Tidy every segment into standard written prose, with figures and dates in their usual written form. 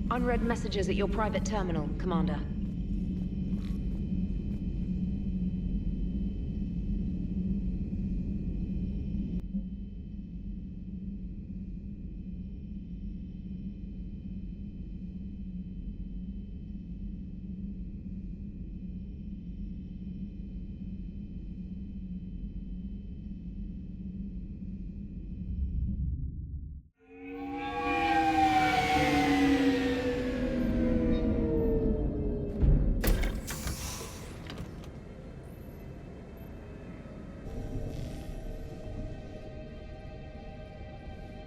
Unread messages at your private terminal, Commander.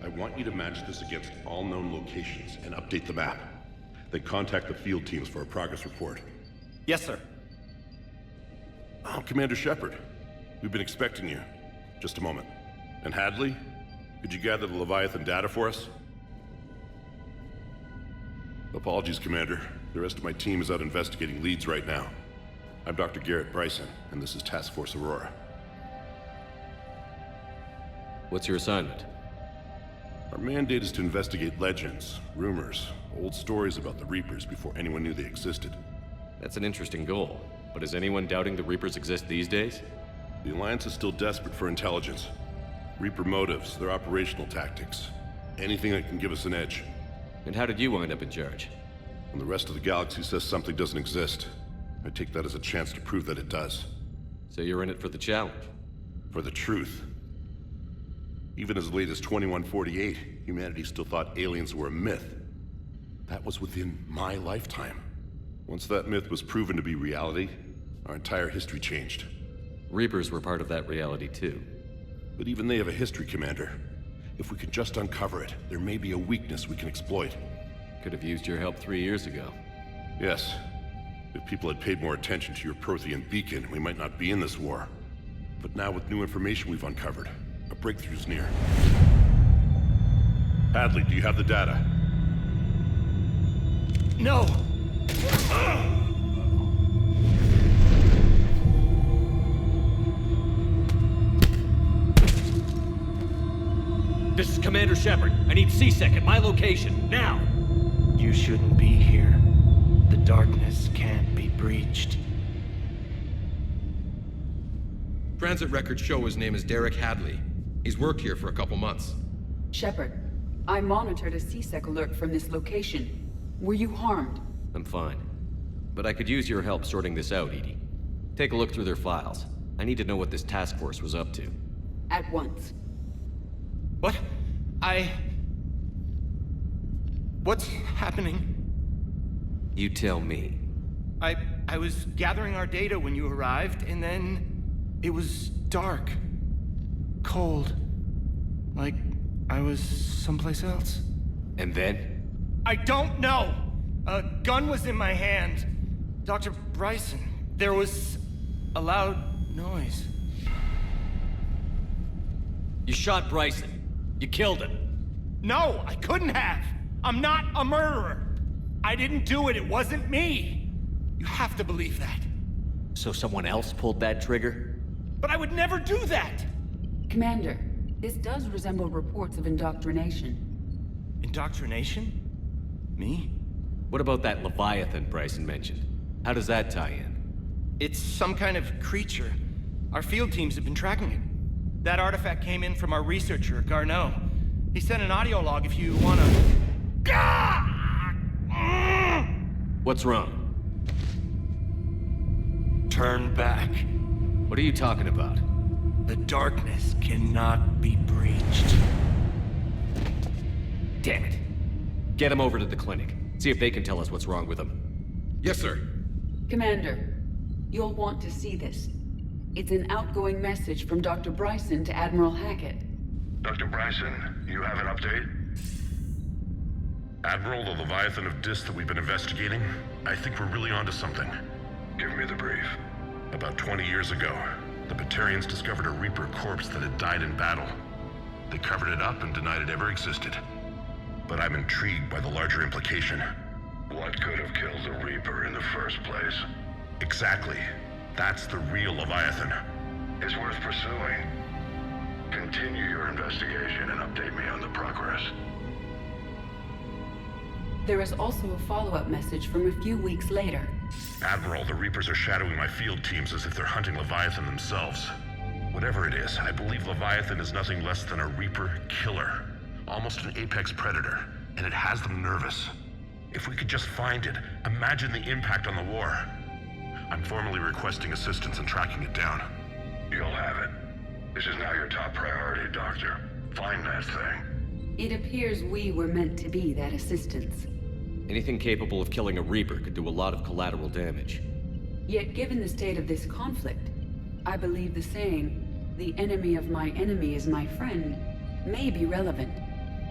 I want you to match this against all known locations and update the map. Then contact the field teams for a progress report. Yes, sir. I'm Commander Shepard. We've been expecting you. Just a moment. And Hadley, could you gather the Leviathan data for us? Apologies, Commander. The rest of my team is out investigating leads right now. I'm Dr. Garrett Bryson, and this is Task Force Aurora. What's your assignment? Our mandate is to investigate legends, rumors, old stories about the Reapers before anyone knew they existed. That's an interesting goal, but is anyone doubting the Reapers exist these days? The Alliance is still desperate for intelligence. Reaper motives, their operational tactics. Anything that can give us an edge. And how did you wind up in charge? When the rest of the galaxy says something doesn't exist, I take that as a chance to prove that it does. So you're in it for the challenge? For the truth. Even as late as 2148, humanity still thought aliens were a myth. That was within my lifetime. Once that myth was proven to be reality, our entire history changed. Reapers were part of that reality too. But even they have a history, Commander. If we can just uncover it, there may be a weakness we can exploit. Could have used your help 3 years ago. Yes. If people had paid more attention to your Prothean beacon, we might not be in this war. But now with new information we've uncovered, a breakthrough's near. Hadley, do you have the data? No! This is Commander Shepard. I need C-Sec at my location, now! You shouldn't be here. The darkness can't be breached. Transit records show his name is Derek Hadley. He's worked here for a couple months. Shepard, I monitored a C-Sec alert from this location. Were you harmed? I'm fine. But I could use your help sorting this out, Edie. Take a look through their files. I need to know what this task force was up to. At once. What? What's happening? You tell me. I was gathering our data when you arrived, and then it was dark. Cold. Like I was someplace else. And then? I don't know! A gun was in my hand. Dr. Bryson, there was a loud noise. You shot Bryson. You killed him. No, I couldn't have! I'm not a murderer! I didn't do it, it wasn't me! You have to believe that. So someone else pulled that trigger? But I would never do that! Commander, this does resemble reports of indoctrination. Indoctrination? Me? What about that Leviathan Bryson mentioned? How does that tie in? It's some kind of creature. Our field teams have been tracking it. That artifact came in from our researcher, Garneau. He sent an audio log if you wanna... What's wrong? Turn back. What are you talking about? The darkness cannot be breached. Damn it. Get him over to the clinic. See if they can tell us what's wrong with him. Yes, sir. Commander, you'll want to see this. It's an outgoing message from Dr. Bryson to Admiral Hackett. Dr. Bryson, you have an update? Admiral, the Leviathan of Dis that we've been investigating, I think we're really onto something. Give me the brief. About 20 years ago, the Batarians discovered a Reaper corpse that had died in battle. They covered it up and denied it ever existed. But I'm intrigued by the larger implication. What could have killed the Reaper in the first place? Exactly. That's the real Leviathan. It's worth pursuing. Continue your investigation and update me on the progress. There is also a follow-up message from a few weeks later. Admiral, the Reapers are shadowing my field teams as if they're hunting Leviathan themselves. Whatever it is, I believe Leviathan is nothing less than a Reaper killer. Almost an apex predator, and it has them nervous. If we could just find it, imagine the impact on the war. I'm formally requesting assistance in tracking it down. You'll have it. This is now your top priority, Doctor. Find that thing. It appears we were meant to be that assistance. Anything capable of killing a Reaper could do a lot of collateral damage. Yet given the state of this conflict, I believe the saying, "The enemy of my enemy is my friend," may be relevant.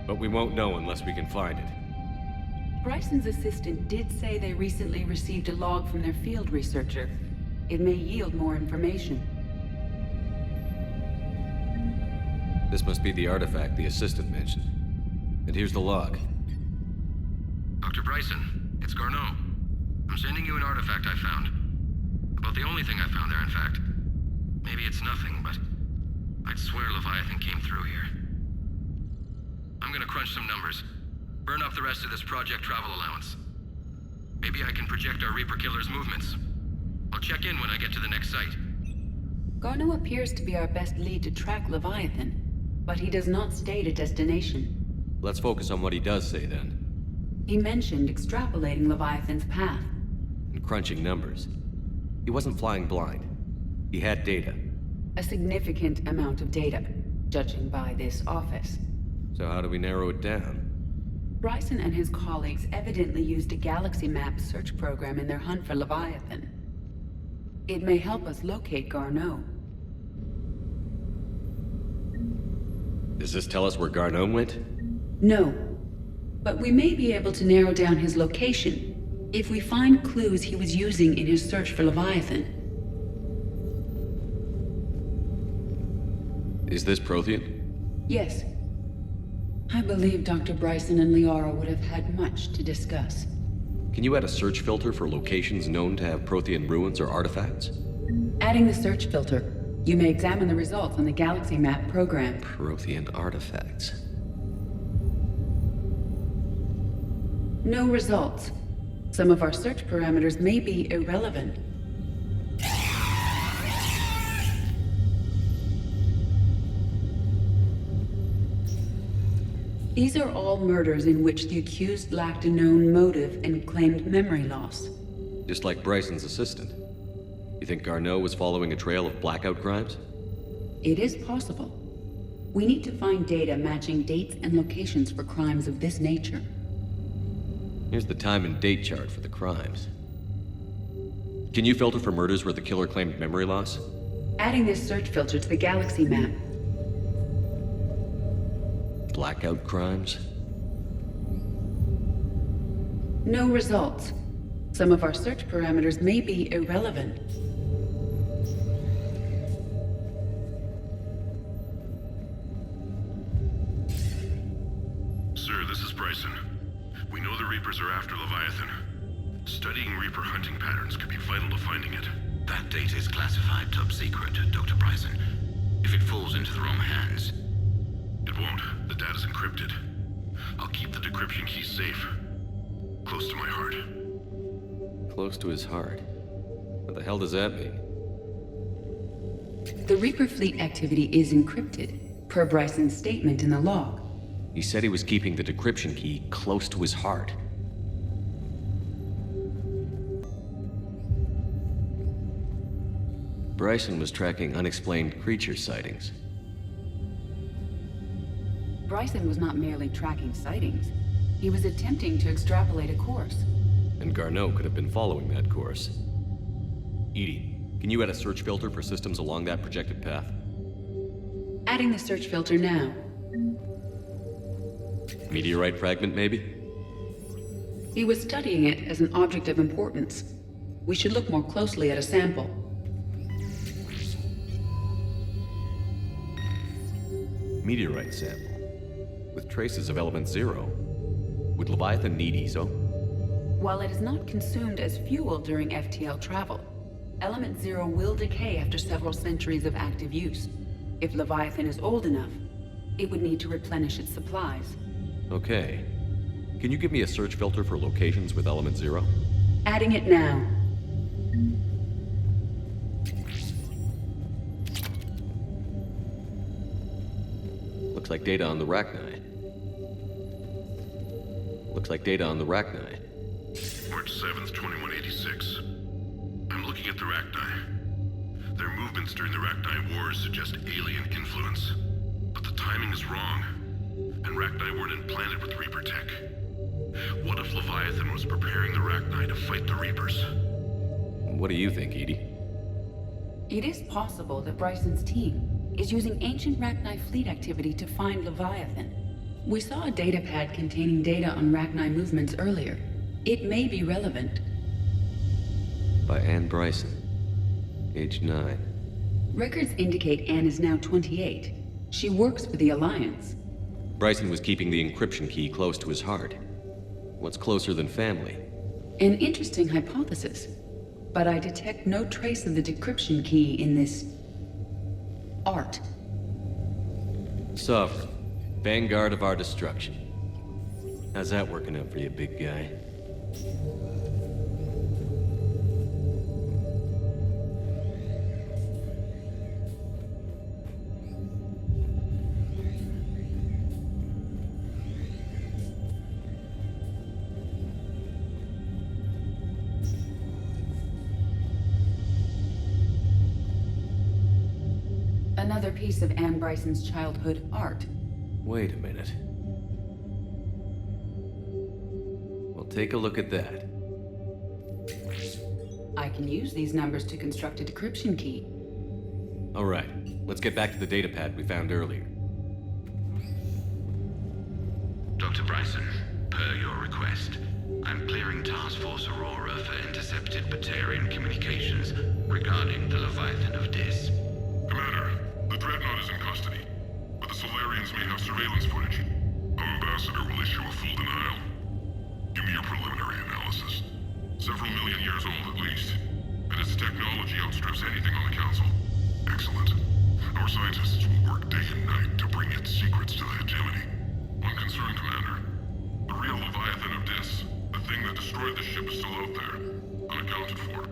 But we won't know unless we can find it. Bryson's assistant did say they recently received a log from their field researcher. It may yield more information. This must be the artifact the assistant mentioned. And here's the log. Dr. Bryson, it's Garneau. I'm sending you an artifact I found. About the only thing I found there, in fact. Maybe it's nothing, but I'd swear Leviathan came through here. I'm gonna crunch some numbers. Burn up the rest of this project travel allowance. Maybe I can project our Reaper killer's movements. I'll check in when I get to the next site. Garneau appears to be our best lead to track Leviathan, but he does not state a destination. Let's focus on what he does say then. He mentioned extrapolating Leviathan's path. And crunching numbers. He wasn't flying blind. He had data. A significant amount of data, judging by this office. So how do we narrow it down? Bryson and his colleagues evidently used a galaxy map search program in their hunt for Leviathan. It may help us locate Garneau. Does this tell us where Garneau went? No, but we may be able to narrow down his location if we find clues he was using in his search for Leviathan. Is this Prothean? Yes. I believe Dr. Bryson and Liara would have had much to discuss. Can you add a search filter for locations known to have Prothean ruins or artifacts? Adding the search filter, you may examine the results on the galaxy map program. Prothean artifacts. No results. Some of our search parameters may be irrelevant. These are all murders in which the accused lacked a known motive and claimed memory loss. Just like Bryson's assistant. You think Garneau was following a trail of blackout crimes? It is possible. We need to find data matching dates and locations for crimes of this nature. Here's the time and date chart for the crimes. Can you filter for murders where the killer claimed memory loss? Adding this search filter to the galaxy map. Blackout crimes? No results. Some of our search parameters may be irrelevant. Sir, this is Bryson. We know the Reapers are after Leviathan. Studying Reaper hunting patterns could be vital to finding it. That data is classified top secret, Dr. Bryson. If it falls into the wrong hands... It won't. The data's encrypted. I'll keep the decryption key safe. Close to my heart. Close to his heart? What the hell does that mean? The Reaper fleet activity is encrypted, per Bryson's statement in the log. He said he was keeping the decryption key close to his heart. Bryson was tracking unexplained creature sightings. Bryson was not merely tracking sightings. He was attempting to extrapolate a course. And Garneau could have been following that course. Edie, can you add a search filter for systems along that projected path? Adding the search filter now. Meteorite fragment, maybe? He was studying it as an object of importance. We should look more closely at a sample. Meteorite sample. With traces of element 0. Would Leviathan need ESO? While it is not consumed as fuel during FTL travel, element 0 will decay after several centuries of active use. If Leviathan is old enough, it would need to replenish its supplies. Okay. Can you give me a search filter for locations with element 0? Adding it now. Looks like data on the Rachni. Looks like data on the Rachni. March 7th, 2186. I'm looking at the Rachni. Their movements during the Rachni Wars suggest alien influence. But the timing is wrong. And Rachni weren't implanted with Reaper tech. What if Leviathan was preparing the Rachni to fight the Reapers? What do you think, Edie? It is possible that Bryson's team is using ancient Rachni fleet activity to find Leviathan. We saw a datapad containing data on Rachni movements earlier. It may be relevant. By Anne Bryson. Age 9. Records indicate Anne is now 28. She works for the Alliance. Bryson was keeping the encryption key close to his heart. What's closer than family? An interesting hypothesis. But I detect no trace of the decryption key in this... art. Sovereign. Vanguard of our destruction. How's that working out for you, big guy? Another piece of Anne Bryson's childhood art. Wait a minute. Well, take a look at that. I can use these numbers to construct a decryption key. All right, let's get back to the datapad we found earlier. Dr. Bryson, per your request, I'm clearing Task Force Aurora for intercepted Batarian communications regarding the Leviathan of Dis. Commander, the Dreadnought is in custody, but the Solarians may have surveillance footage. Our ambassador will issue a full denial. Give me your preliminary analysis. Several million years old at least, and its technology outstrips anything on the Council. Excellent. Our scientists will work day and night to bring its secrets to the hegemony. One concern, Commander. The real Leviathan of Dis, the thing that destroyed the ship, is still out there, unaccounted for.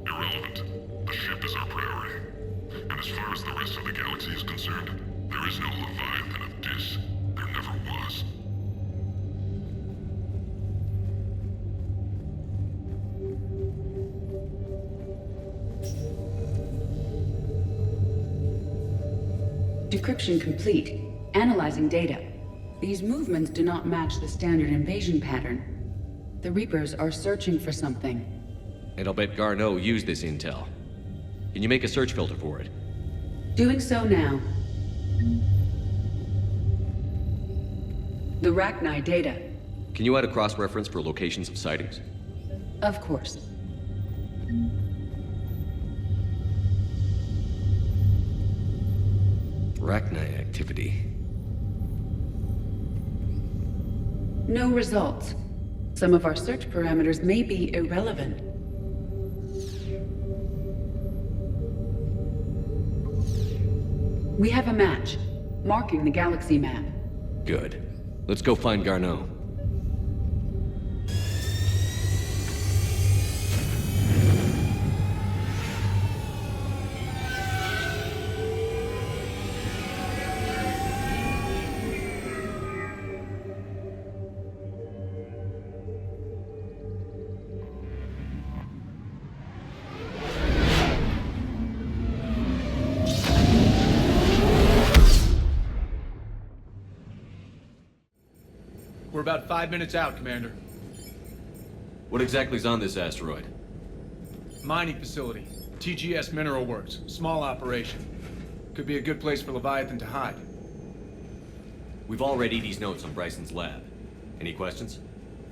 Irrelevant. The ship is our priority. And as far as the rest of the galaxy is concerned, there is no Leviathan of Dis. There never was. Decryption complete. Analyzing data. These movements do not match the standard invasion pattern. The Reapers are searching for something. And I'll bet Garneau used this intel. Can you make a search filter for it? Doing so now. The Rachni data. Can you add a cross-reference for locations of sightings? Of course. Rachni activity. No results. Some of our search parameters may be irrelevant. We have a match, marking the galaxy map. Good. Let's go find Garneau. We're about 5 minutes out, Commander. What exactly is on this asteroid? Mining facility. TGS Mineral Works. Small operation. Could be a good place for Leviathan to hide. We've all read Edie's notes on Bryson's lab. Any questions?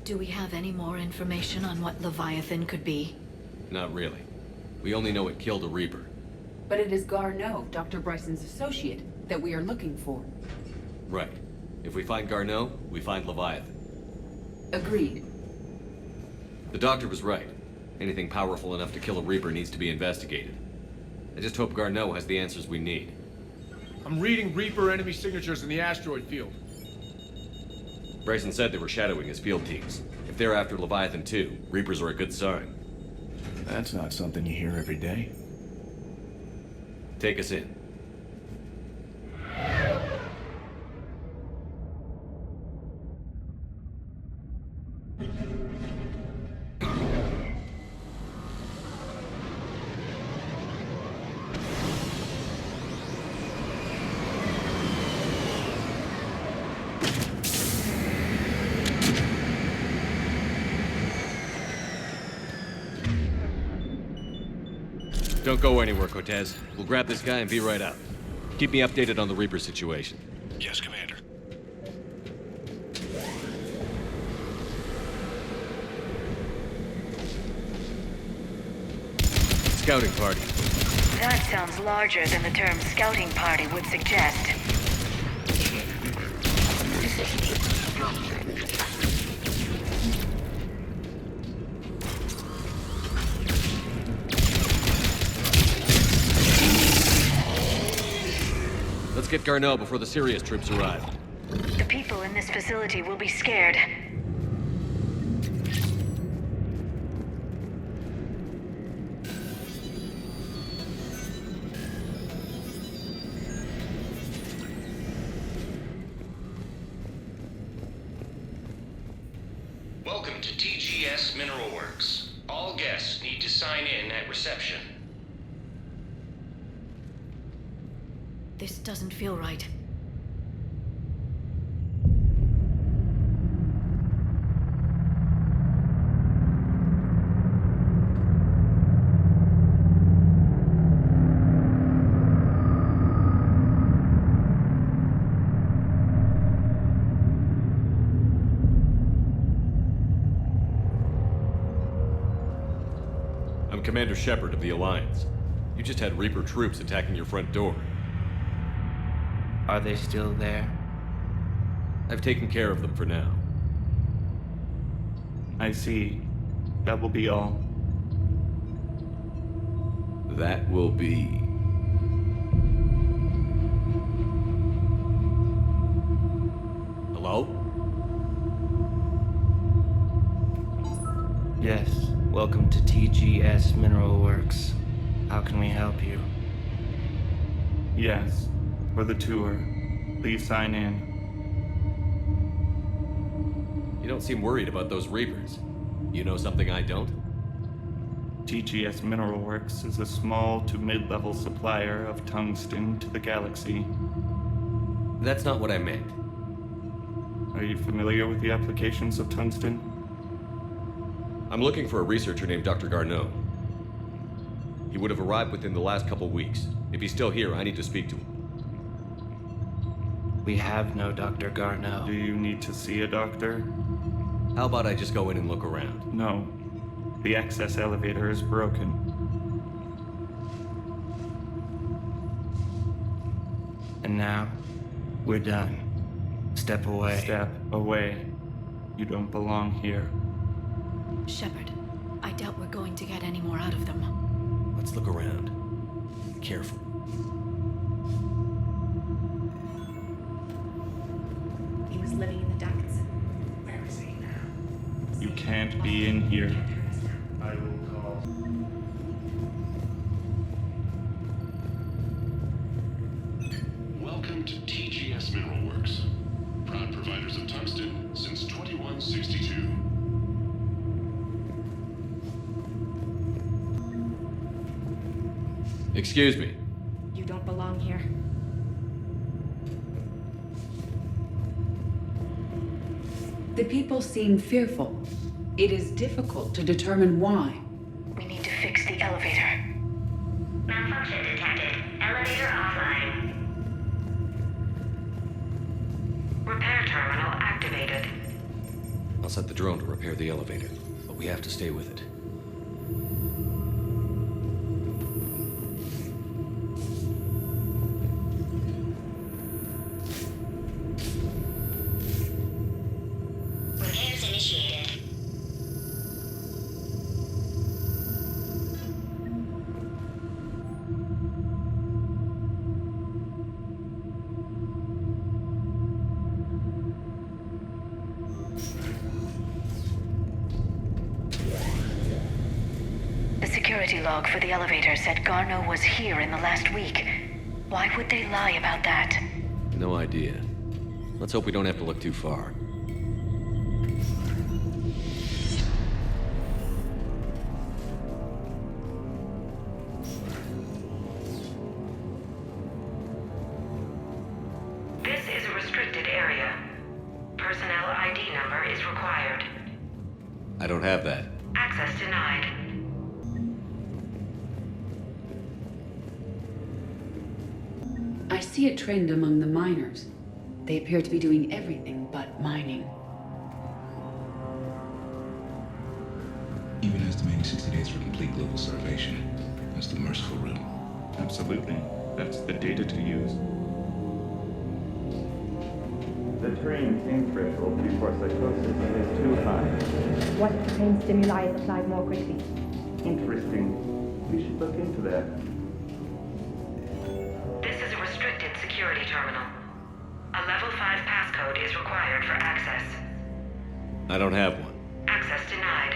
Do we have any more information on what Leviathan could be? Not really. We only know it killed a Reaper. But it is Garneau, Dr. Bryson's associate, that we are looking for. Right. If we find Garneau, we find Leviathan. Agreed. The doctor was right. Anything powerful enough to kill a Reaper needs to be investigated. I just hope Garneau has the answers we need. I'm reading Reaper enemy signatures in the asteroid field. Bryson said they were shadowing his field teams. If they're after Leviathan 2, Reapers are a good sign. That's not something you hear every day. Take us in. Don't go anywhere, Cortez. We'll grab this guy and be right out. Keep me updated on the Reaper situation. Yes, Commander. Scouting party. That sounds larger than the term scouting party would suggest. Let's get Garneau before the serious troops arrive. The people in this facility will be scared. Welcome to TGS Mineral Works. All guests need to sign in at reception. This doesn't feel right. I'm Commander Shepard of the Alliance. You just had Reaper troops attacking your front door. Are they still there? I've taken care of them for now. I see. That will be all. That will be... Hello? Yes. Welcome to TGS Mineral Works. How can we help you? Yes. For the tour. Please sign in. You don't seem worried about those Reapers. You know something I don't? TGS Mineral Works is a small to mid-level supplier of tungsten to the galaxy. That's not what I meant. Are you familiar with the applications of tungsten? I'm looking for a researcher named Dr. Garneau. He would have arrived within the last couple weeks. If he's still here, I need to speak to him. We have no Dr. Garneau. Do you need to see a doctor? How about I just go in and look around? No. The access elevator is broken. And now, we're done. Step away. Step away. You don't belong here. Shepard, I doubt we're going to get any more out of them. Let's look around. Careful. He was living in the ducts. Where is he now? You can't be in here. I will call. Welcome to TGS Mineral Works. Proud providers of tungsten since 2162. Excuse me. You don't belong here. The people seem fearful. It is difficult to determine why. We need to fix the elevator. Malfunction detected. Elevator offline. Repair terminal activated. I'll set the drone to repair the elevator, but we have to stay with it. Repairs initiated. safety log for the elevator said Garno was here in the last week. Why would they lie about that? No idea. Let's hope we don't have to look too far. This is a restricted area. Personnel ID number is required. I don't have that. Access denied. I see a trend among the miners. They appear to be doing everything but mining. Even estimating 60 days for complete global starvation. That's the merciful route. Absolutely. That's the data to use. The terrain pain threshold before psychosis is too high. What if the pain stimuli is applied more quickly? Interesting. We should look into that. This is a restricted security terminal. A level 5 passcode is required for access. I don't have one. Access denied.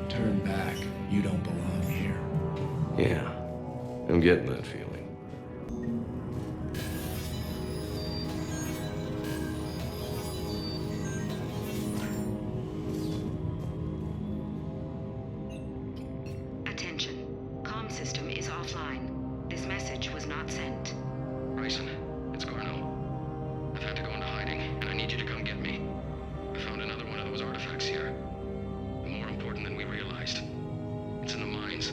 Turn back. You don't belong here. Yeah, I'm getting that feeling. Attention. Comm system is offline. This message was not sent. Bryson, it's Garno. I've had to go into hiding, and I need you to come get me. I found another one of those artifacts here. More important than we realized. It's in the mines.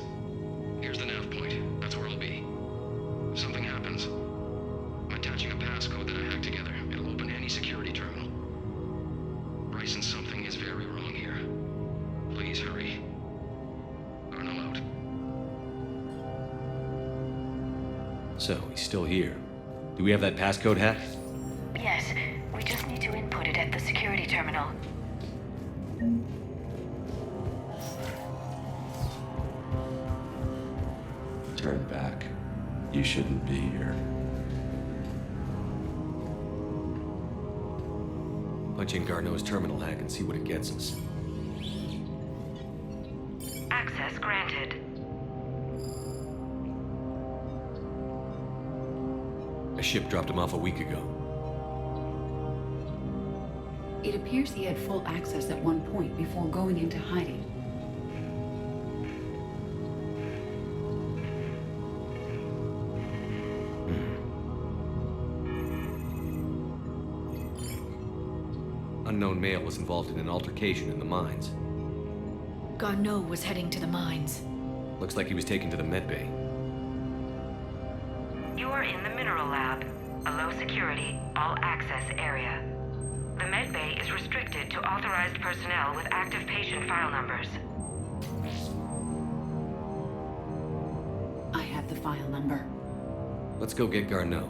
Here's the nav point. That's where I'll be. If something happens, I'm attaching a passcode that I hacked together. It'll open any security terminal. Bryson, something is very wrong here. Please hurry. Garno out. So, he's still here. Do we have that passcode hacked? Yes, we just need to input it at the security terminal. Turn back. You shouldn't be here. Punch in Garneau's terminal hack and see what it gets us. Access granted. A ship dropped him off a week ago. It appears he had full access at one point before going into hiding. Unknown male was involved in an altercation in the mines. Garno was heading to the mines. Looks like he was taken to the medbay. You are in the mineral lab, a low security, all access area. The medbay is restricted to authorized personnel with active patient file numbers. I have the file number. Let's go get Garneau.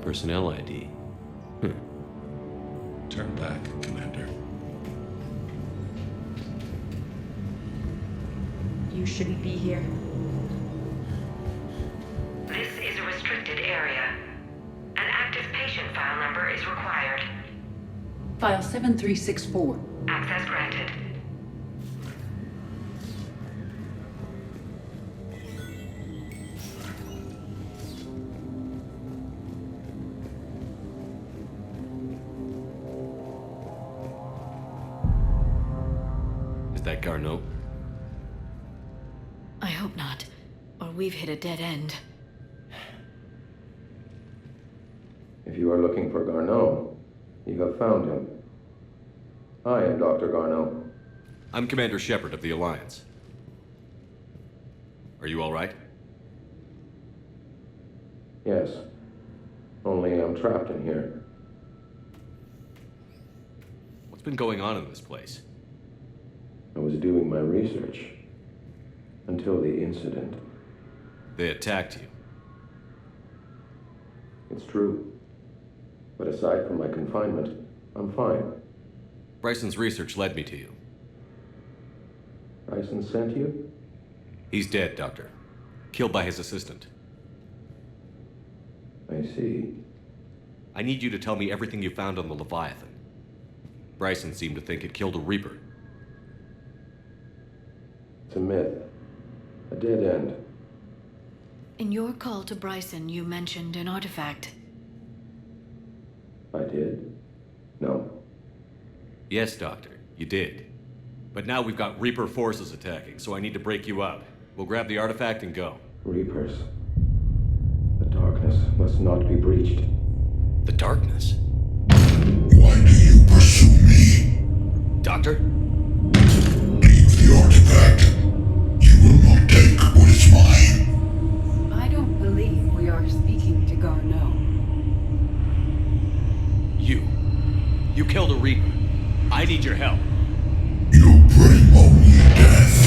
Personnel ID. Turn back, Commander. You shouldn't be here. This is a restricted area. An active patient file number is required. File 7364. Access granted. Is that Garneau? I hope not, or we've hit a dead end. If you are looking for Garneau, you have found him. I am Dr. Garneau. I'm Commander Shepard of the Alliance. Are you all right? Yes. Only I'm trapped in here. What's been going on in this place? I was doing my research. Until the incident. They attacked you. It's true. But aside from my confinement, I'm fine. Bryson's research led me to you. Bryson sent you? He's dead, Doctor. Killed by his assistant. I see. I need you to tell me everything you found on the Leviathan. Bryson seemed to think it killed a Reaper. It's a myth. A dead end. In your call to Bryson, you mentioned an artifact. I did? No. Yes, Doctor, you did. But now we've got Reaper forces attacking, so I need to break you up. We'll grab the artifact and go. Reapers. The darkness must not be breached. The darkness? Why do you pursue me? Doctor? Leave the artifact. You will not take what is mine. I don't believe we are speaking to Garneau. You killed a Reaper. I need your help. You bring only death.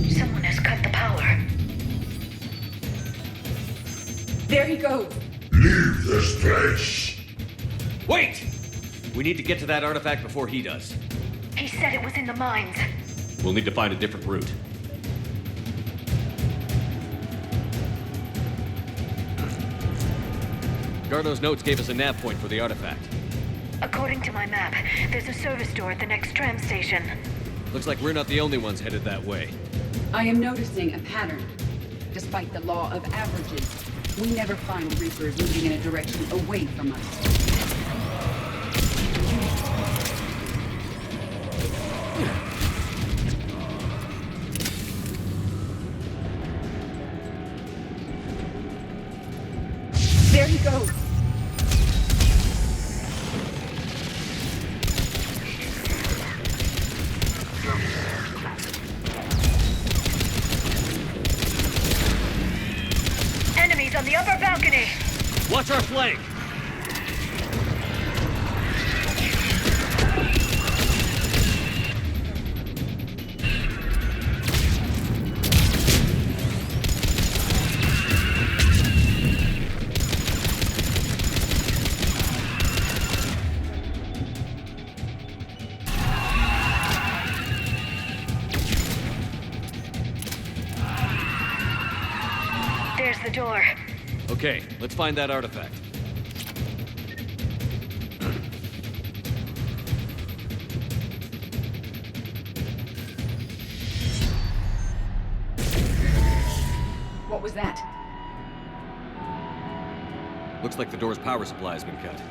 Someone has cut the power. There he goes. Leave this place. Wait! We need to get to that artifact before he does. He said it was in the mines. We'll need to find a different route. Garneau's notes gave us a nav point for the artifact. According to my map, there's a service door at the next tram station. Looks like we're not the only ones headed that way. I am noticing a pattern. Despite the law of averages, we never find Reapers moving in a direction away from us. There he goes. Enemies on the upper balcony. Watch our flank. There's the door. Okay, let's find that artifact. What was that? Looks like the door's power supply has been cut.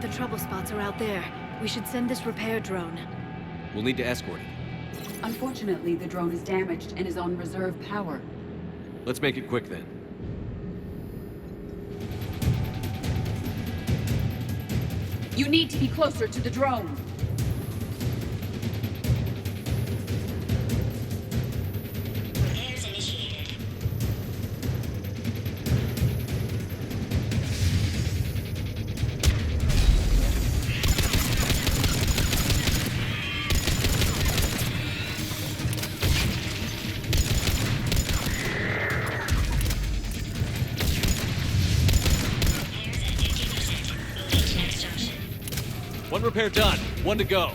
The trouble spots are out there. We should send this repair drone. We'll need to escort it. Unfortunately, the drone is damaged and is on reserve power. Let's make it quick then. You need to be closer to the drone. Repairs initiated. One repair done. One to go.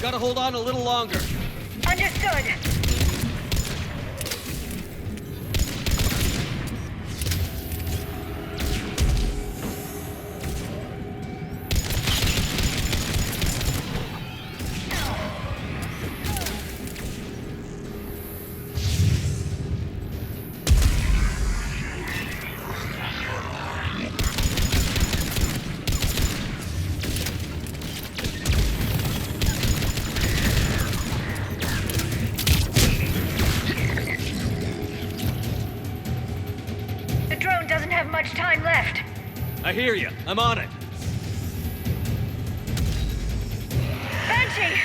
Gotta hold on a little longer. Understood. Much time left. I hear you. I'm on it. Banshee!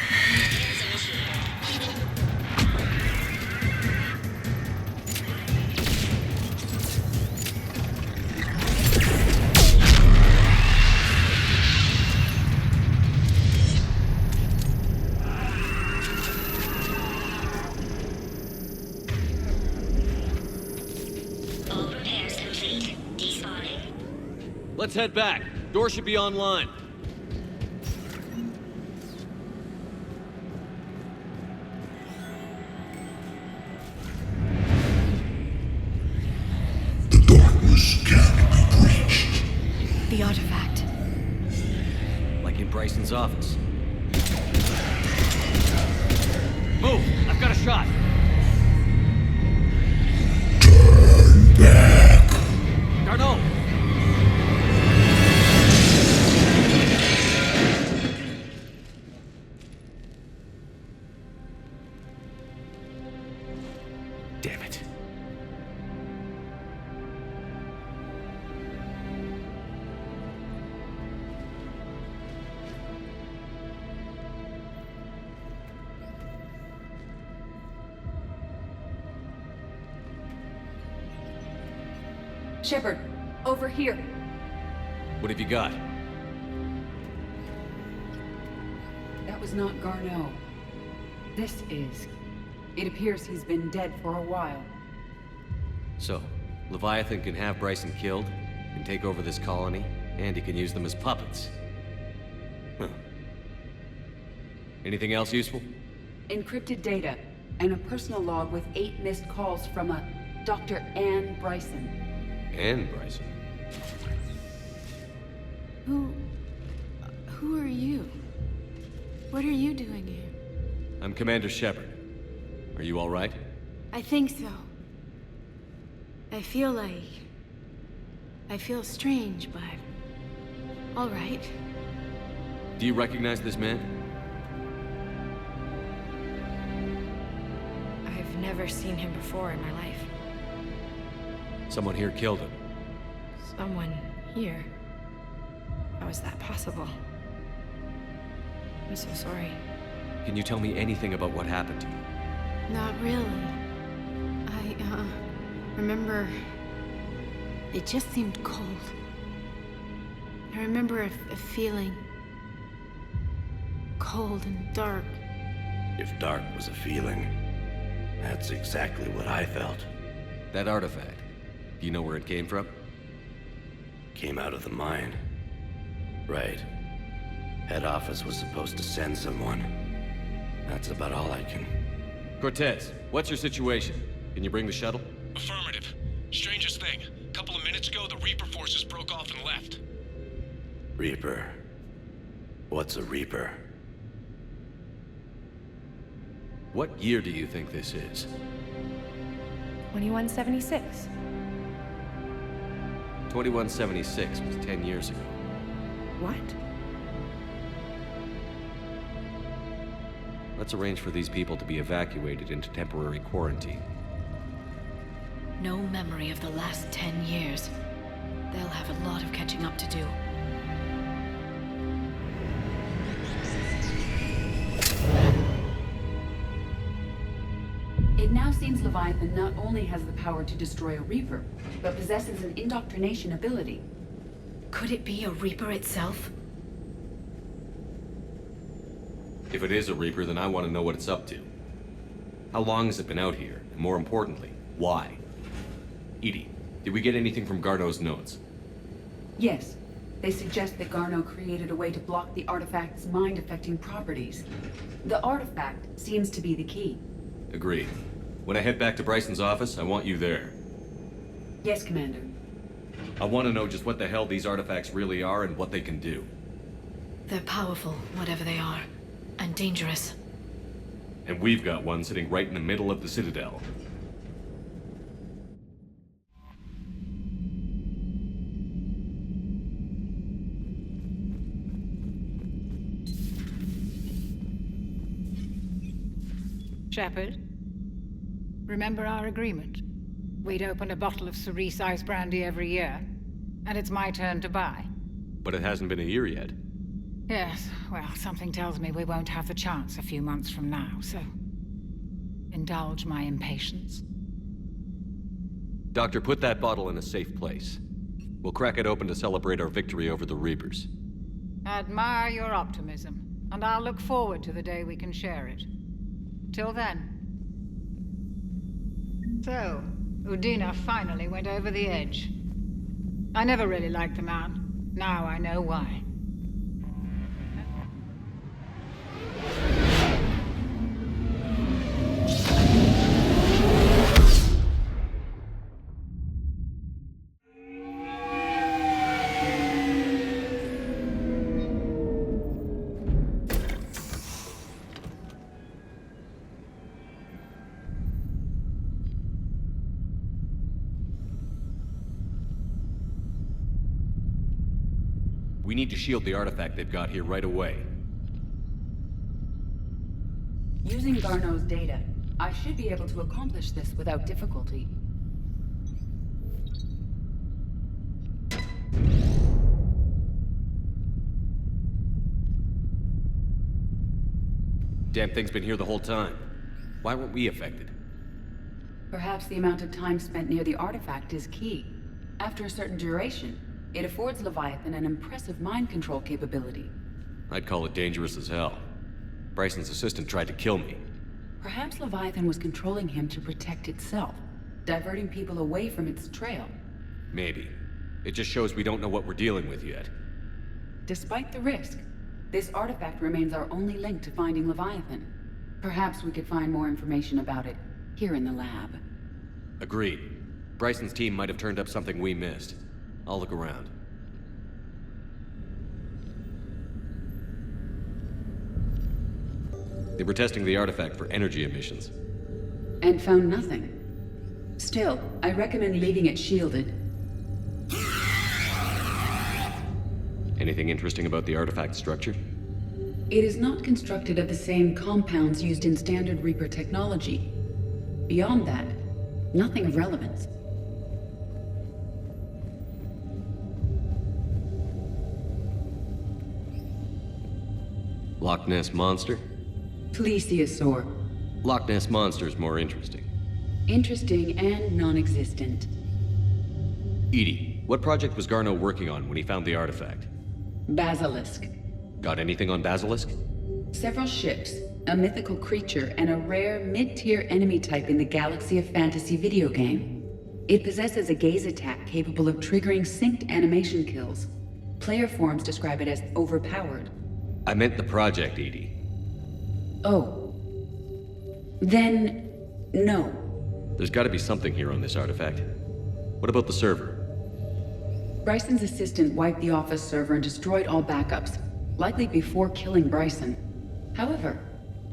Let's head back. Door should be online. The darkness can't be breached. The artifact. Like in Bryson's office. Move! I've got a shot! Turn back! Garneau! Damn it. Shepard, over here. What have you got? That was not Garneau. This is. It appears he's been dead for a while. So, Leviathan can have Bryson killed, can take over this colony, and he can use them as puppets. Huh. Anything else useful? Encrypted data, and a personal log with 8 missed calls from a Dr. Anne Bryson. Anne Bryson? Who are you? What are you doing here? I'm Commander Shepard. Are you all right? I think so. I feel strange, but all right. Do you recognize this man? I've never seen him before in my life. Someone here killed him. Someone here? How is that possible? I'm so sorry. Can you tell me anything about what happened to you? Not really. I remember it just seemed cold. I remember a feeling cold and dark. If dark was a feeling, that's exactly what I felt. That artifact, do you know where it came from? Came out of the mine. Right. Head office was supposed to send someone. That's about all I can... Cortez, what's your situation? Can you bring the shuttle? Affirmative. Strangest thing. A couple of minutes ago, the Reaper forces broke off and left. Reaper? What's a Reaper? What year do you think this is? 2176. 2176 was 10 years ago. What? Let's arrange for these people to be evacuated into temporary quarantine. No memory of the last 10 years. They'll have a lot of catching up to do. It now seems Leviathan not only has the power to destroy a Reaper, but possesses an indoctrination ability. Could it be a Reaper itself? If it is a Reaper, then I want to know what it's up to. How long has it been out here? And more importantly, why? Edie, did we get anything from Garneau's notes? Yes. They suggest that Garneau created a way to block the artifact's mind-affecting properties. The artifact seems to be the key. Agreed. When I head back to Bryson's office, I want you there. Yes, Commander. I want to know just what the hell these artifacts really are and what they can do. They're powerful, whatever they are. And dangerous. And we've got one sitting right in the middle of the Citadel. Shepard, remember our agreement? We'd open a bottle of cerise ice brandy every year, and it's my turn to buy. But it hasn't been a year yet. Yes, well, something tells me we won't have the chance a few months from now, so... indulge my impatience. Doctor, put that bottle in a safe place. We'll crack it open to celebrate our victory over the Reapers. Admire your optimism, and I'll look forward to the day we can share it. Till then. So, Udina finally went over the edge. I never really liked the man. Now I know why. We need to shield the artifact they've got here right away. Using Garneau's data, I should be able to accomplish this without difficulty. Damn thing's been here the whole time. Why weren't we affected? Perhaps the amount of time spent near the artifact is key. After a certain duration, it affords Leviathan an impressive mind control capability. I'd call it dangerous as hell. Bryson's assistant tried to kill me. Perhaps Leviathan was controlling him to protect itself, diverting people away from its trail. Maybe. It just shows we don't know what we're dealing with yet. Despite the risk, this artifact remains our only link to finding Leviathan. Perhaps we could find more information about it here in the lab. Agreed. Bryson's team might have turned up something we missed. I'll look around. They were testing the artifact for energy emissions. And found nothing. Still, I recommend leaving it shielded. Anything interesting about the artifact structure? It is not constructed of the same compounds used in standard Reaper technology. Beyond that, nothing of relevance. Loch Ness Monster? Plesiosaur. Loch Ness Monster is more interesting. Interesting and non-existent. Edie, what project was Garneau working on when he found the artifact? Basilisk. Got anything on Basilisk? Several ships, a mythical creature, and a rare mid-tier enemy type in the Galaxy of Fantasy video game. It possesses a gaze attack capable of triggering synced animation kills. Player forums describe it as overpowered. I meant the project, Edie. Oh. Then, no. There's gotta be something here on this artifact. What about the server? Bryson's assistant wiped the office server and destroyed all backups, likely before killing Bryson. However,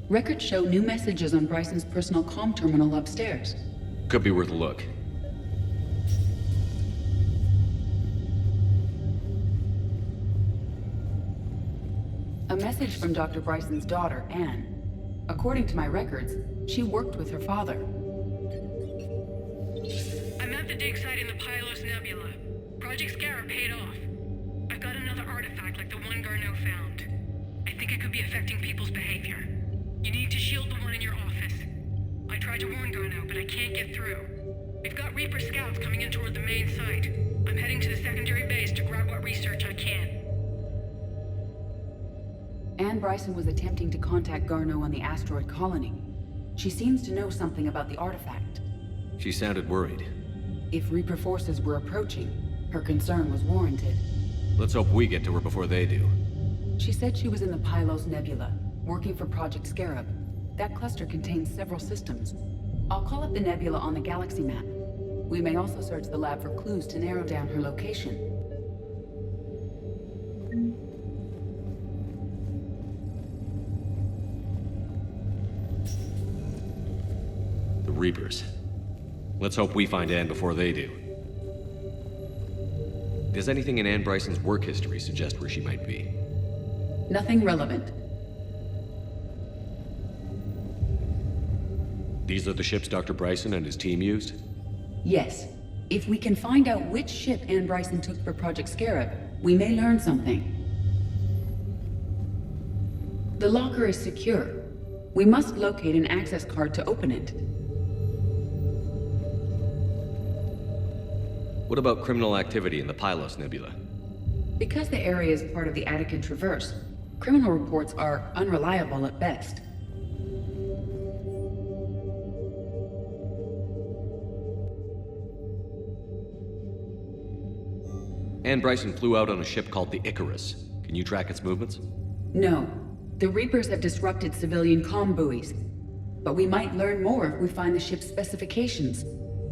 records show new messages on Bryson's personal comm terminal upstairs. Could be worth a look. A message from Dr. Bryson's daughter, Anne. According to my records, she worked with her father. I'm at the dig site in the Pylos Nebula. Project Scarab paid off. I've got another artifact like the one Garneau found. I think it could be affecting people's behavior. You need to shield the one in your office. I tried to warn Garneau, but I can't get through. We've got Reaper scouts coming in toward the main site. I'm heading to the secondary base to grab what research I can. Anne Bryson was attempting to contact Garneau on the asteroid colony. She seems to know something about the artifact. She sounded worried. If Reaper forces were approaching, her concern was warranted. Let's hope we get to her before they do. She said she was in the Pylos Nebula, working for Project Scarab. That cluster contains several systems. I'll call up the nebula on the galaxy map. We may also search the lab for clues to narrow down her location. The Reapers. Let's hope we find Anne before they do. Does anything in Anne Bryson's work history suggest where she might be? Nothing relevant. These are the ships Dr. Bryson and his team used? Yes. If we can find out which ship Anne Bryson took for Project Scarab, we may learn something. The locker is secure. We must locate an access card to open it. What about criminal activity in the Pylos Nebula? Because the area is part of the Attican Traverse, criminal reports are unreliable at best. Anne Bryson flew out on a ship called the Icarus. Can you track its movements? No. The Reapers have disrupted civilian comm buoys. But we might learn more if we find the ship's specifications.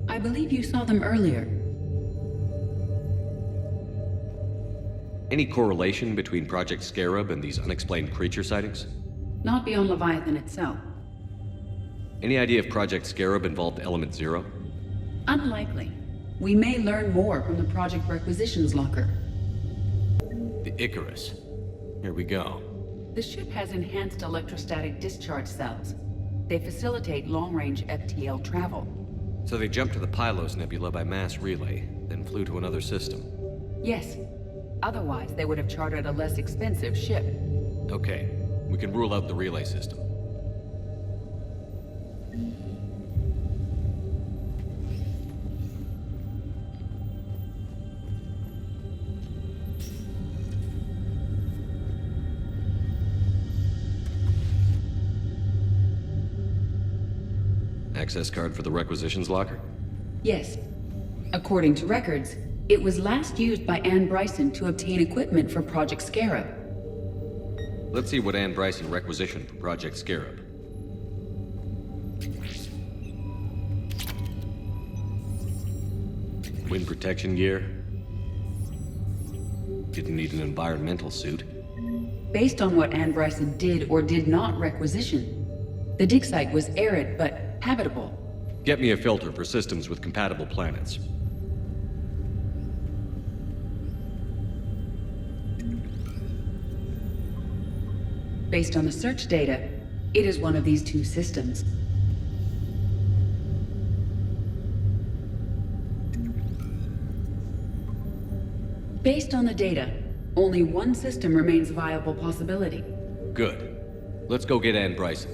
I believe you saw them earlier. Any correlation between Project Scarab and these unexplained creature sightings? Not beyond Leviathan itself. Any idea if Project Scarab involved Element Zero? Unlikely. We may learn more from the Project Requisitions Locker. The Icarus. Here we go. The ship has enhanced electrostatic discharge cells. They facilitate long-range FTL travel. So they jumped to the Pylos Nebula by mass relay, then flew to another system. Yes. Otherwise, they would have chartered a less expensive ship. Okay. We can rule out the relay system. Access card for the requisitions locker? Yes. According to records, it was last used by Anne Bryson to obtain equipment for Project Scarab. Let's see what Anne Bryson requisitioned for Project Scarab. Wind protection gear. Didn't need an environmental suit. Based on what Anne Bryson did or did not requisition, the dig site was arid but habitable. Get me a filter for systems with compatible planets. Based on the search data, it is one of these two systems. Based on the data, only one system remains a viable possibility. Good. Let's go get Anne Bryson.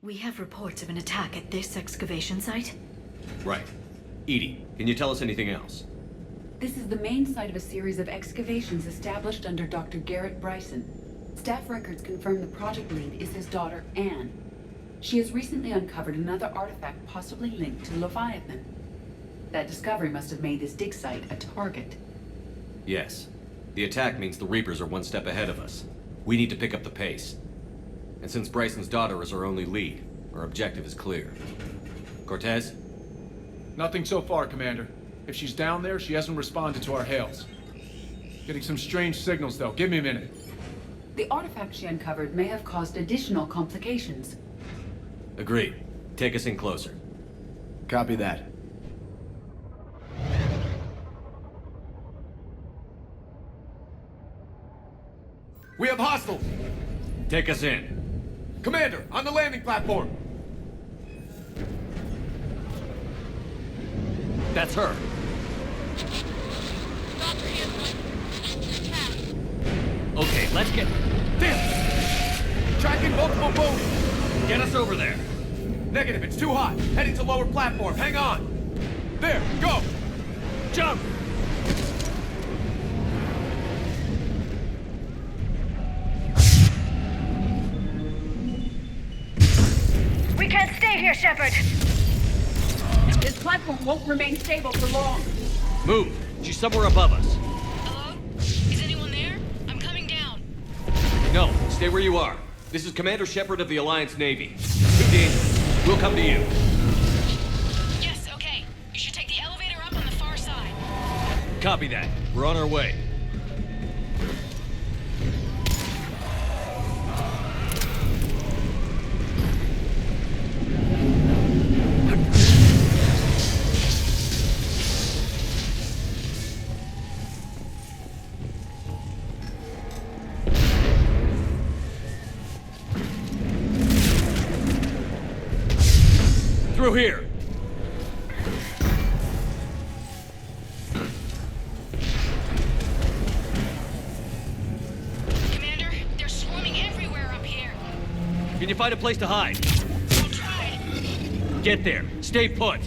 We have reports of an attack at this excavation site. Right. Edie, can you tell us anything else? This is the main site of a series of excavations established under Dr. Garrett Bryson. Staff records confirm the project lead is his daughter, Anne. She has recently uncovered another artifact possibly linked to Leviathan. That discovery must have made this dig site a target. Yes. The attack means the Reapers are one step ahead of us. We need to pick up the pace. And since Bryson's daughter is our only lead, our objective is clear. Cortez? Nothing so far, Commander. If she's down there, she hasn't responded to our hails. Getting some strange signals, though. Give me a minute. The artifact she uncovered may have caused additional complications. Agreed. Take us in closer. Copy that. We have hostiles! Take us in. Commander, on the landing platform! That's her. Okay, let's get... Damn! Tracking multiple boats! Get us over there. Negative, it's too hot. Heading to lower platform. Hang on. There, go! Jump! We can't stay here, Shepard! This platform won't remain stable for long. Move! She's somewhere above us. Hello? Is anyone there? I'm coming down. No, stay where you are. This is Commander Shepard of the Alliance Navy. Too dangerous. We'll come to you. Yes, okay. You should take the elevator up on the far side. Copy that. We're on our way. Through here. Commander, Can you find a place to hide? I'll try. Get there. Stay put.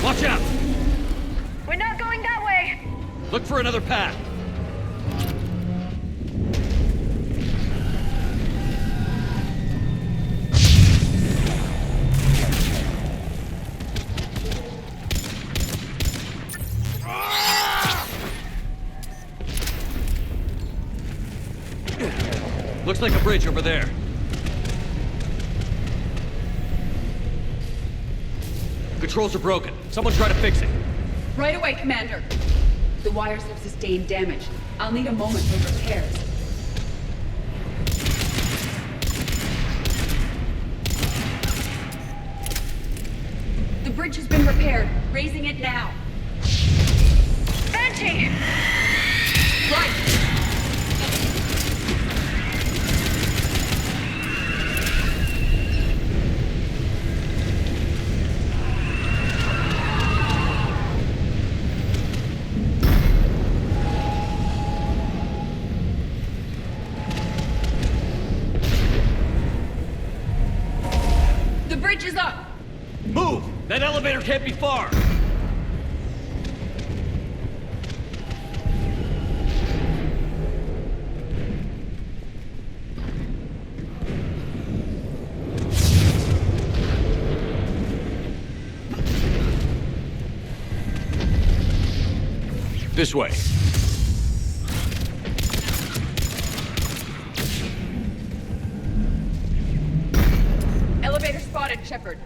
Watch out! We're not going that way! Look for another path. Looks like a bridge over there. Controls are broken. Someone try to fix it. Right away, Commander. The wires have sustained damage. I'll need a moment for repairs. The bridge has been repaired. Raising it now. Banshee! Right! The bridge is up! Move! That elevator can't be far! This way. Elevator spotted, Shepard.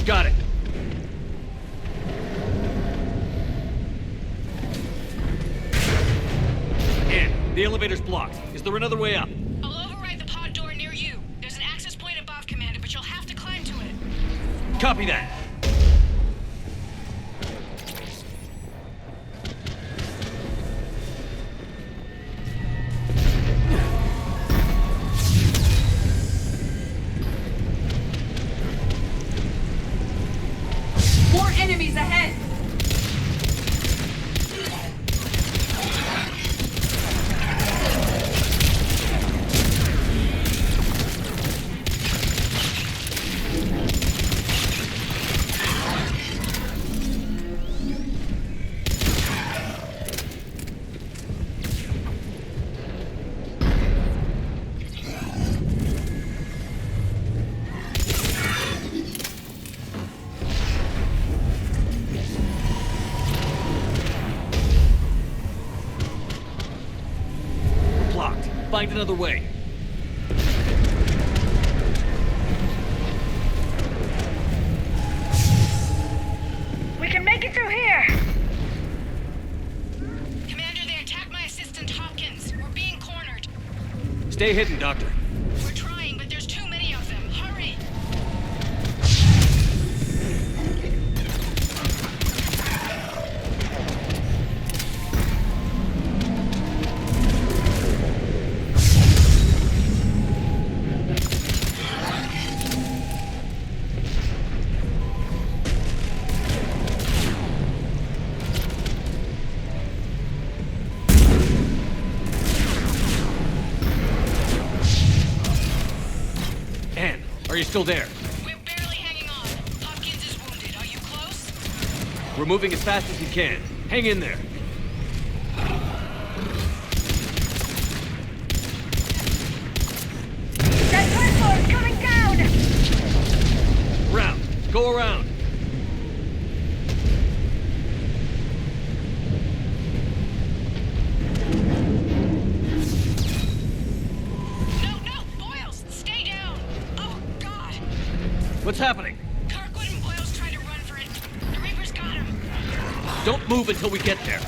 Got it. And the elevator's blocked. Is there another way up? I'll override the pod door near you. There's an access point above, Commander, but you'll have to climb to it. Copy that. More enemies ahead! Blocked. Find another way. We can make it through here! Commander, they attacked my assistant Hopkins. We're being cornered. Stay hidden, Doctor. We're trying, but there's too many of them. Hurry! Anne, are you still there? We're barely hanging on. Hopkins is wounded. Are you close? We're moving as fast as we can. Hang in there. That platform's coming down! Round. Go around. No, Boyles! Stay down! Oh, God! What's happening? Kirkwood and Boyles tried to run for it. The Reaper's got him. Don't move until we get there.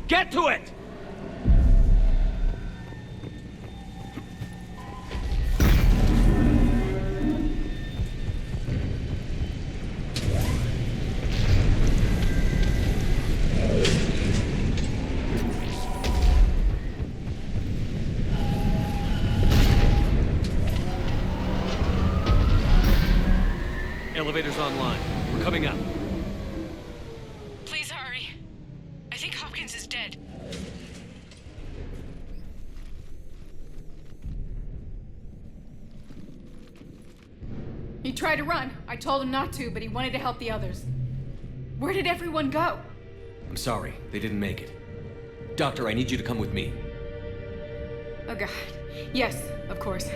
Get to it! Elevator's online. We're coming up. Please hurry. I think Hopkins is dead. He tried to run. I told him not to, but he wanted to help the others. Where did everyone go? I'm sorry, they didn't make it. Doctor, I need you to come with me. Oh god. Yes, of course.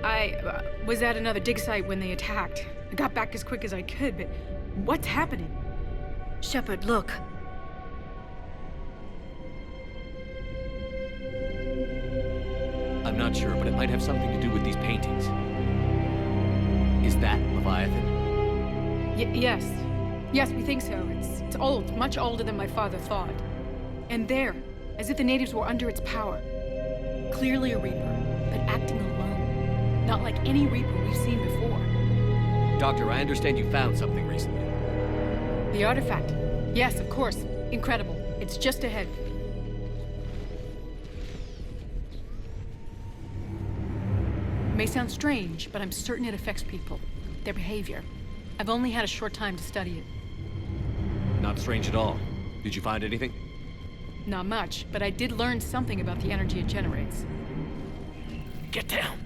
I was at another dig site when they attacked. I got back as quick as I could, but what's happening? Shepard, look. I'm not sure, but it might have something to do with these paintings. Is that Leviathan? Yes. Yes, we think so. It's old, much older than my father thought. And there, as if the natives were under its power. Clearly a Reaper, but acting alone. Not like any Reaper we've seen before. Doctor, I understand you found something recently. The artifact. Yes, of course. Incredible. It's just ahead. It may sound strange, but I'm certain it affects people. Their behavior. I've only had a short time to study it. Not strange at all. Did you find anything? Not much, but I did learn something about the energy it generates. Get down!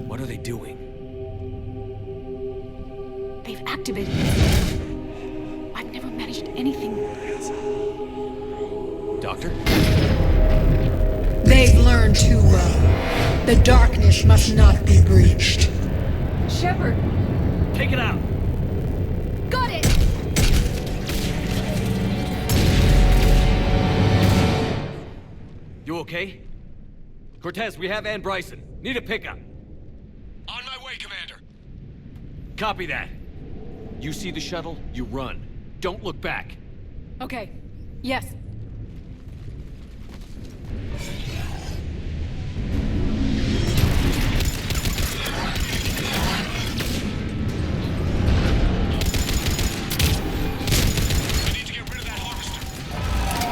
What are they doing? They've activated it. I've never managed anything. Doctor? They've learned too well. The darkness must not be breached. Shepard! Take it out! Got it! You okay? Cortez, we have Ann Bryson. Need a pickup. On my way, Commander. Copy that. You see the shuttle, you run. Don't look back. Okay. Yes.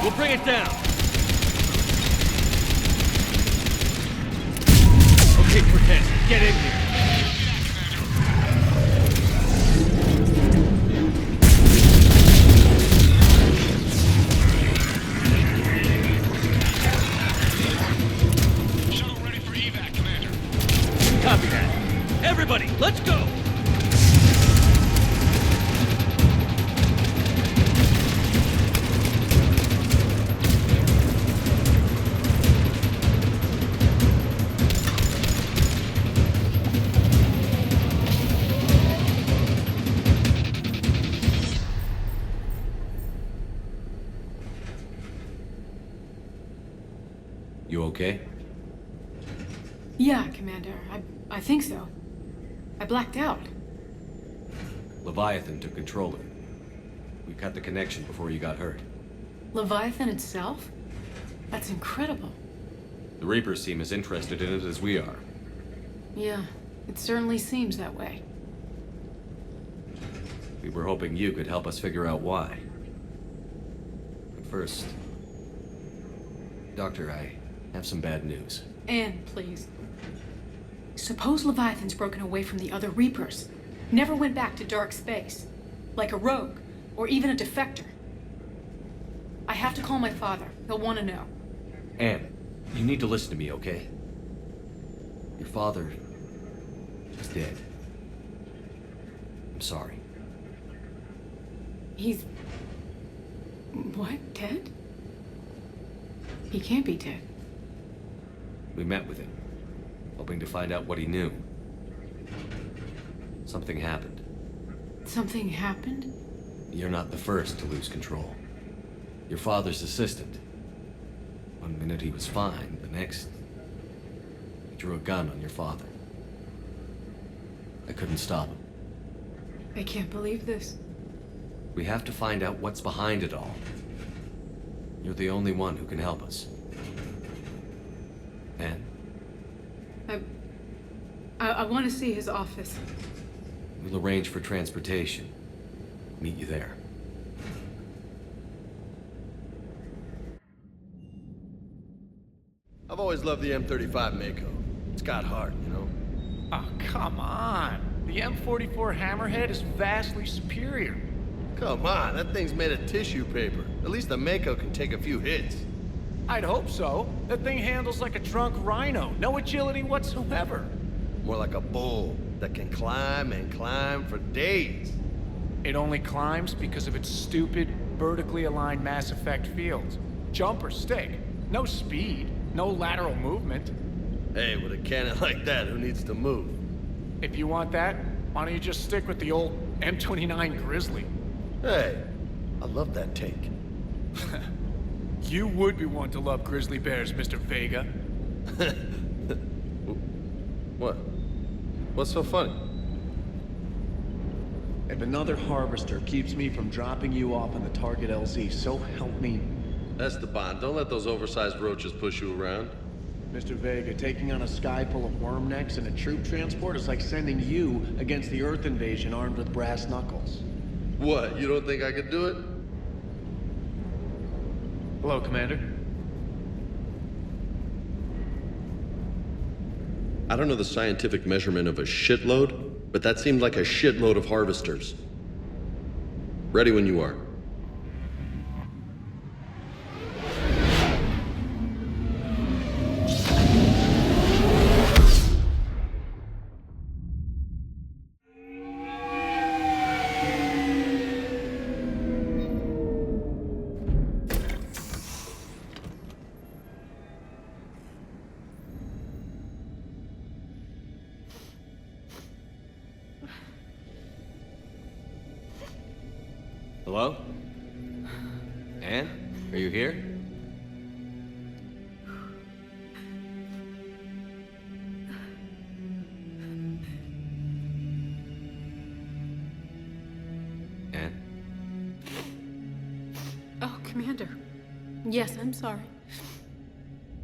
We'll bring it down. Okay, Cortez, get in here. Shuttle ready for evac, Commander. Copy that. Everybody, let's go. You okay? Yeah, Commander. I think so. I blacked out. Leviathan took control of it. We cut the connection before you got hurt. Leviathan itself? That's incredible. The Reapers seem as interested in it as we are. Yeah, it certainly seems that way. We were hoping you could help us figure out why. But first... Doctor, I have some bad news. Anne, please. Suppose Leviathan's broken away from the other Reapers. Never went back to dark space. Like a rogue, or even a defector. I have to call my father. He'll want to know. Anne, you need to listen to me, okay? Your father is dead. I'm sorry. He's... what? Dead? He can't be dead. We met with him, hoping to find out what he knew. Something happened. Something happened? You're not the first to lose control. Your father's assistant. One minute he was fine, the next... he drew a gun on your father. I couldn't stop him. I can't believe this. We have to find out what's behind it all. You're the only one who can help us. Anne? I want to see his office. We'll arrange for transportation. Meet you there. I've always loved the M35 Mako. It's got heart, you know? Oh, come on. The M44 Hammerhead is vastly superior. Come on, that thing's made of tissue paper. At least the Mako can take a few hits. I'd hope so. That thing handles like a drunk rhino. No agility whatsoever. More like a bull that can climb and climb for days. It only climbs because of its stupid, vertically aligned Mass Effect fields. Jump or stick. No speed. No lateral movement. Hey, with a cannon like that, who needs to move? If you want that, why don't you just stick with the old M29 Grizzly? Hey, I love that take. You would be one to love grizzly bears, Mr. Vega. What? What's so funny? If another harvester keeps me from dropping you off on the target LZ, so help me. Esteban, don't let those oversized roaches push you around. Mr. Vega, taking on a sky full of worm necks and a troop transport is like sending you against the Earth invasion armed with brass knuckles. What, you don't think I could do it? Hello, Commander. I don't know the scientific measurement of a shitload, but that seemed like a shitload of harvesters. Ready when you are. Hello? Anne? Are you here? Anne? Oh, Commander. Yes, I'm sorry.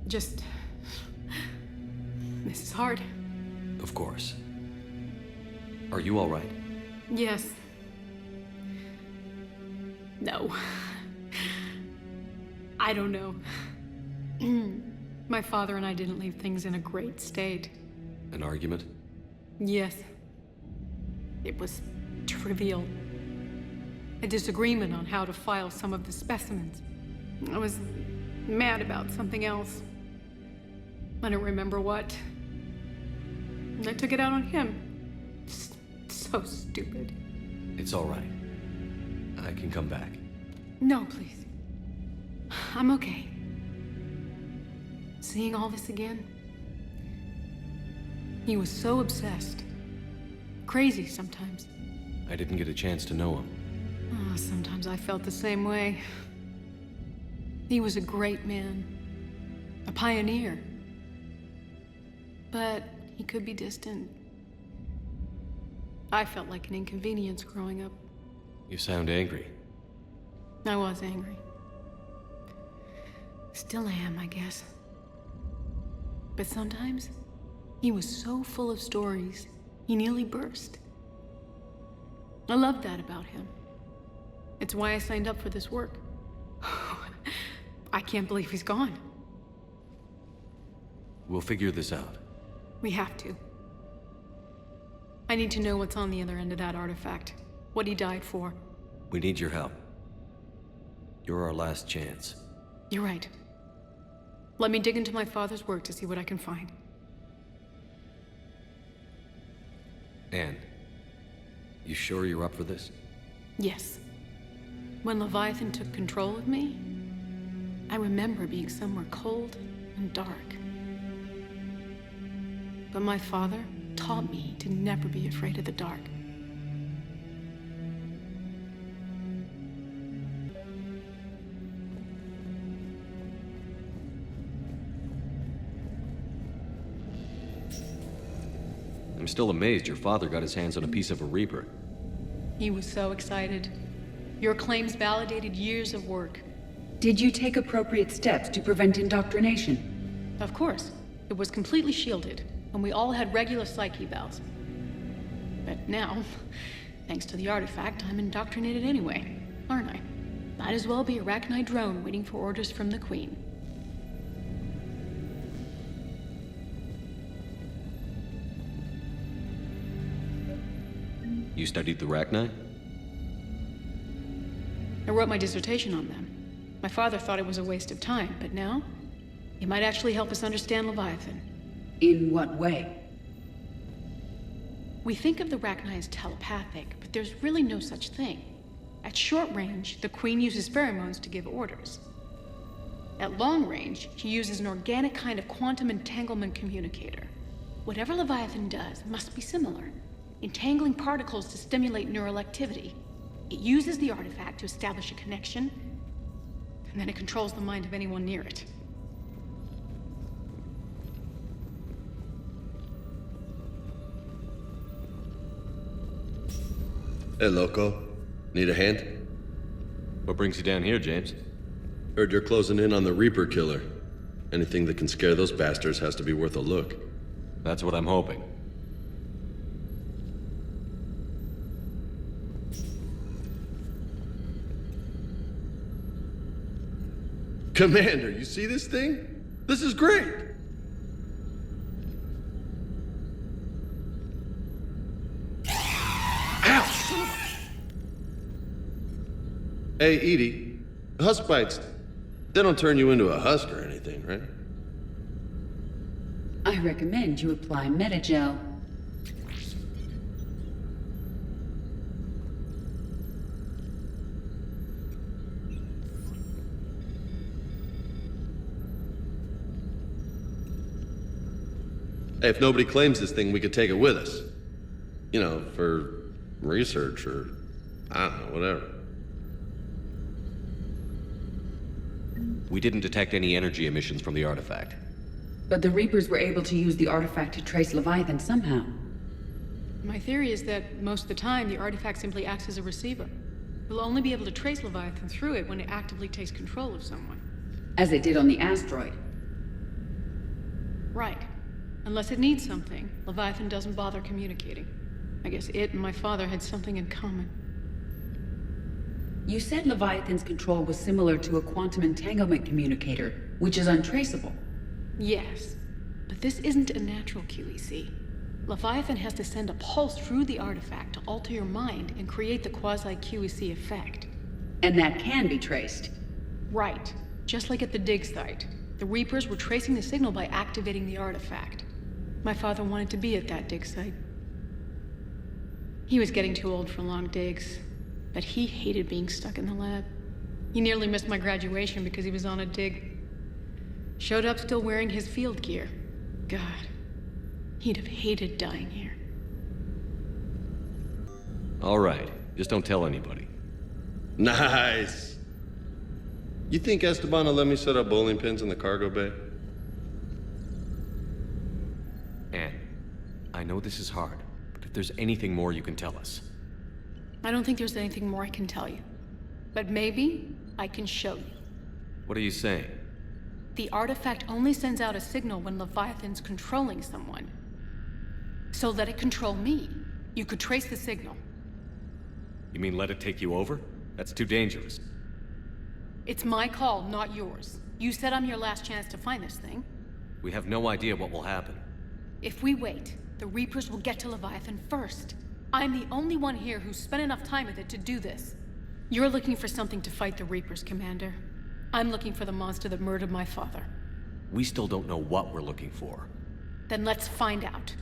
Just... this is hard. Of course. Are you all right? Yes. No. I don't know. My father and I didn't leave things in a great state. An argument? Yes. It was trivial. A disagreement on how to file some of the specimens. I was mad about something else. I don't remember what. And I took it out on him. So stupid. It's all right. I can come back. No, please. I'm okay. Seeing all this again? He was so obsessed. Crazy sometimes. I didn't get a chance to know him. Oh, sometimes I felt the same way. He was a great man. A pioneer. But he could be distant. I felt like an inconvenience growing up. You sound angry. I was angry. Still am, I guess. But sometimes, he was so full of stories, he nearly burst. I love that about him. It's why I signed up for this work. I can't believe he's gone. We'll figure this out. We have to. I need to know what's on the other end of that artifact. What he died for. We need your help. You're our last chance. You're right. Let me dig into my father's work to see what I can find. Anne, you sure you're up for this? Yes. When Leviathan took control of me, I remember being somewhere cold and dark. But my father taught me to never be afraid of the dark. I'm still amazed your father got his hands on a piece of a Reaper. He was so excited. Your claims validated years of work. Did you take appropriate steps to prevent indoctrination? Of course. It was completely shielded, and we all had regular psych evals. But now, thanks to the artifact, I'm indoctrinated anyway, aren't I? Might as well be a Rachni drone waiting for orders from the Queen. You studied the Rachni? I wrote my dissertation on them. My father thought it was a waste of time, but now, it might actually help us understand Leviathan. In what way? We think of the Rachni as telepathic, but there's really no such thing. At short range, the Queen uses pheromones to give orders. At long range, she uses an organic kind of quantum entanglement communicator. Whatever Leviathan does must be similar, entangling particles to stimulate neural activity. It uses the artifact to establish a connection, and then it controls the mind of anyone near it. Hey, Loco. Need a hand? What brings you down here, James? Heard you're closing in on the Reaper killer. Anything that can scare those bastards has to be worth a look. That's what I'm hoping. Commander, you see this thing? This is great! Hey, Edie, husk bites, they don't turn you into a husk or anything, right? I recommend you apply Metagel. Hey, if nobody claims this thing, we could take it with us. You know, for research or, I don't know, whatever. We didn't detect any energy emissions from the artifact. But the Reapers were able to use the artifact to trace Leviathan somehow. My theory is that most of the time, the artifact simply acts as a receiver. We'll only be able to trace Leviathan through it when it actively takes control of someone. As it did on the asteroid. Right. Unless it needs something, Leviathan doesn't bother communicating. I guess it and my father had something in common. You said Leviathan's control was similar to a quantum entanglement communicator, which is untraceable. Yes, but this isn't a natural QEC. Leviathan has to send a pulse through the artifact to alter your mind and create the quasi-QEC effect. And that can be traced. Right. Just like at the dig site. The Reapers were tracing the signal by activating the artifact. My father wanted to be at that dig site. He was getting too old for long digs, but he hated being stuck in the lab. He nearly missed my graduation because he was on a dig. Showed up still wearing his field gear. God, he'd have hated dying here. All right, just don't tell anybody. Nice! You think Esteban will let me set up bowling pins in the cargo bay? Anne, I know this is hard, but if there's anything more you can tell us. I don't think there's anything more I can tell you. But maybe I can show you. What are you saying? The artifact only sends out a signal when Leviathan's controlling someone. So let it control me. You could trace the signal. You mean let it take you over? That's too dangerous. It's my call, not yours. You said I'm your last chance to find this thing. We have no idea what will happen. If we wait, the Reapers will get to Leviathan first. I'm the only one here who's spent enough time with it to do this. You're looking for something to fight the Reapers, Commander. I'm looking for the monster that murdered my father. We still don't know what we're looking for. Then let's find out.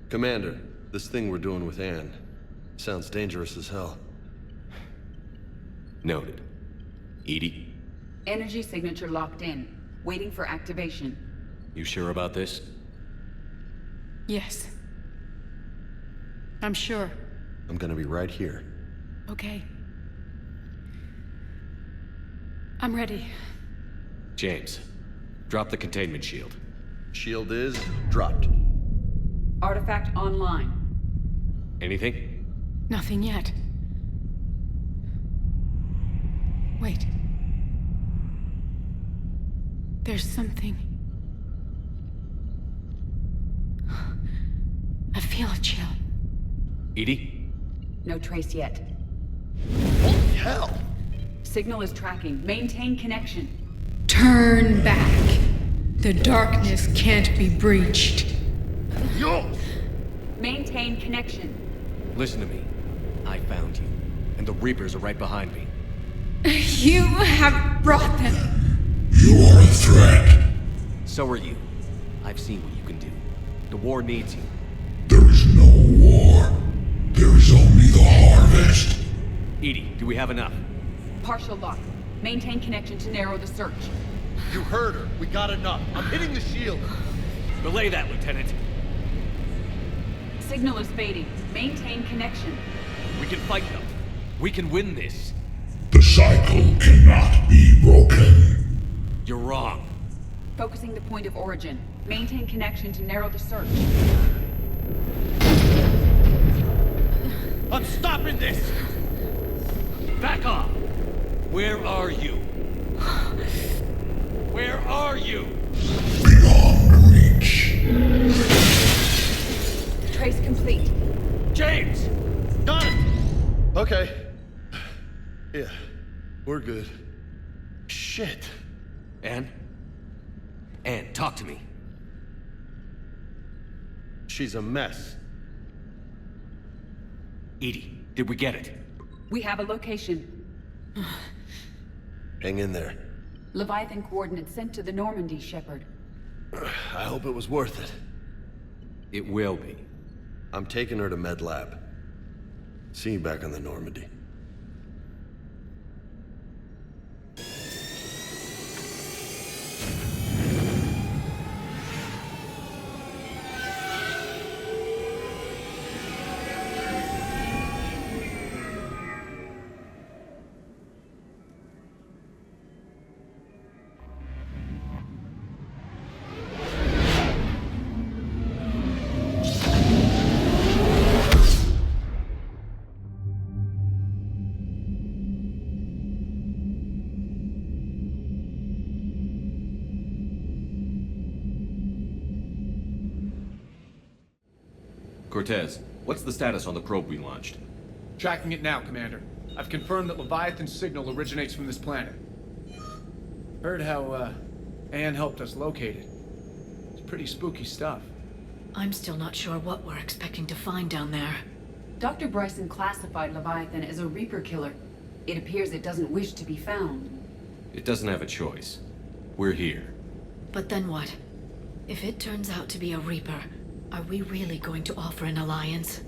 Commander, this thing we're doing with Anne sounds dangerous as hell. Noted. Edie? Energy signature locked in, waiting for activation. You sure about this? Yes. I'm sure. I'm gonna be right here. Okay. I'm ready. James, drop the containment shield. Shield is dropped. Artifact online. Anything? Nothing yet. Wait. There's something. I feel a chill. Edie? No trace yet. Holy hell! Signal is tracking. Maintain connection. Turn back. The darkness can't be breached. Yo! Maintain connection. Listen to me. I found you, and the Reapers are right behind me. You have brought them. You are a threat. So are you. I've seen what you can do. The war needs you. There is no war. There is only the harvest. Edie, do we have enough? Partial lock. Maintain connection to narrow the search. You heard her. We got enough. I'm hitting the shield. Relay that, Lieutenant. Signal is fading. Maintain connection. We can fight them. We can win this. The cycle cannot be broken. You're wrong. Focusing the point of origin. Maintain connection to narrow the search. I'm stopping this! Back off! Where are you? Where are you? Beyond reach. Trace complete. James! Got it! Okay. Yeah, we're good. Shit. Anne? Anne, talk to me. She's a mess. Edie, did we get it? We have a location. Hang in there. Leviathan coordinates sent to the Normandy, Shepard. I hope it was worth it. It will be. I'm taking her to Med Lab. See you back on the Normandy. Cortez, what's the status on the probe we launched? Tracking it now, Commander. I've confirmed that Leviathan's signal originates from this planet. Heard how, Anne helped us locate it. It's pretty spooky stuff. I'm still not sure what we're expecting to find down there. Dr. Bryson classified Leviathan as a Reaper killer. It appears it doesn't wish to be found. It doesn't have a choice. We're here. But then what? If it turns out to be a Reaper, are we really going to offer an alliance?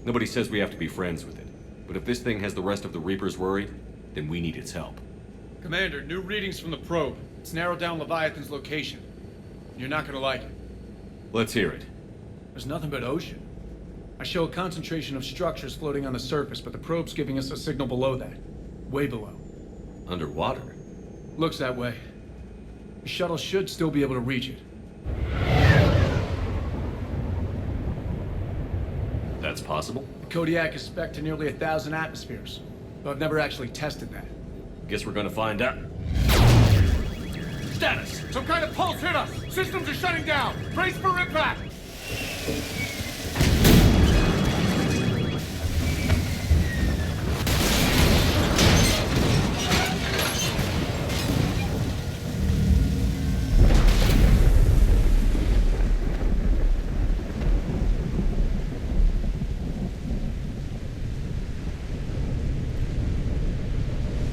Nobody says we have to be friends with it. But if this thing has the rest of the Reapers worried, then we need its help. Commander, new readings from the probe. It's narrowed down Leviathan's location. You're not gonna like it. Let's hear it. There's nothing but ocean. I show a concentration of structures floating on the surface, but the probe's giving us a signal below that. Way below. Underwater? Looks that way. The shuttle should still be able to reach it. That's possible? The Kodiak is spec'd to nearly 1,000 atmospheres, but I've never actually tested that. Guess we're gonna find out. Status! Some kind of pulse hit us! Systems are shutting down! Brace for impact!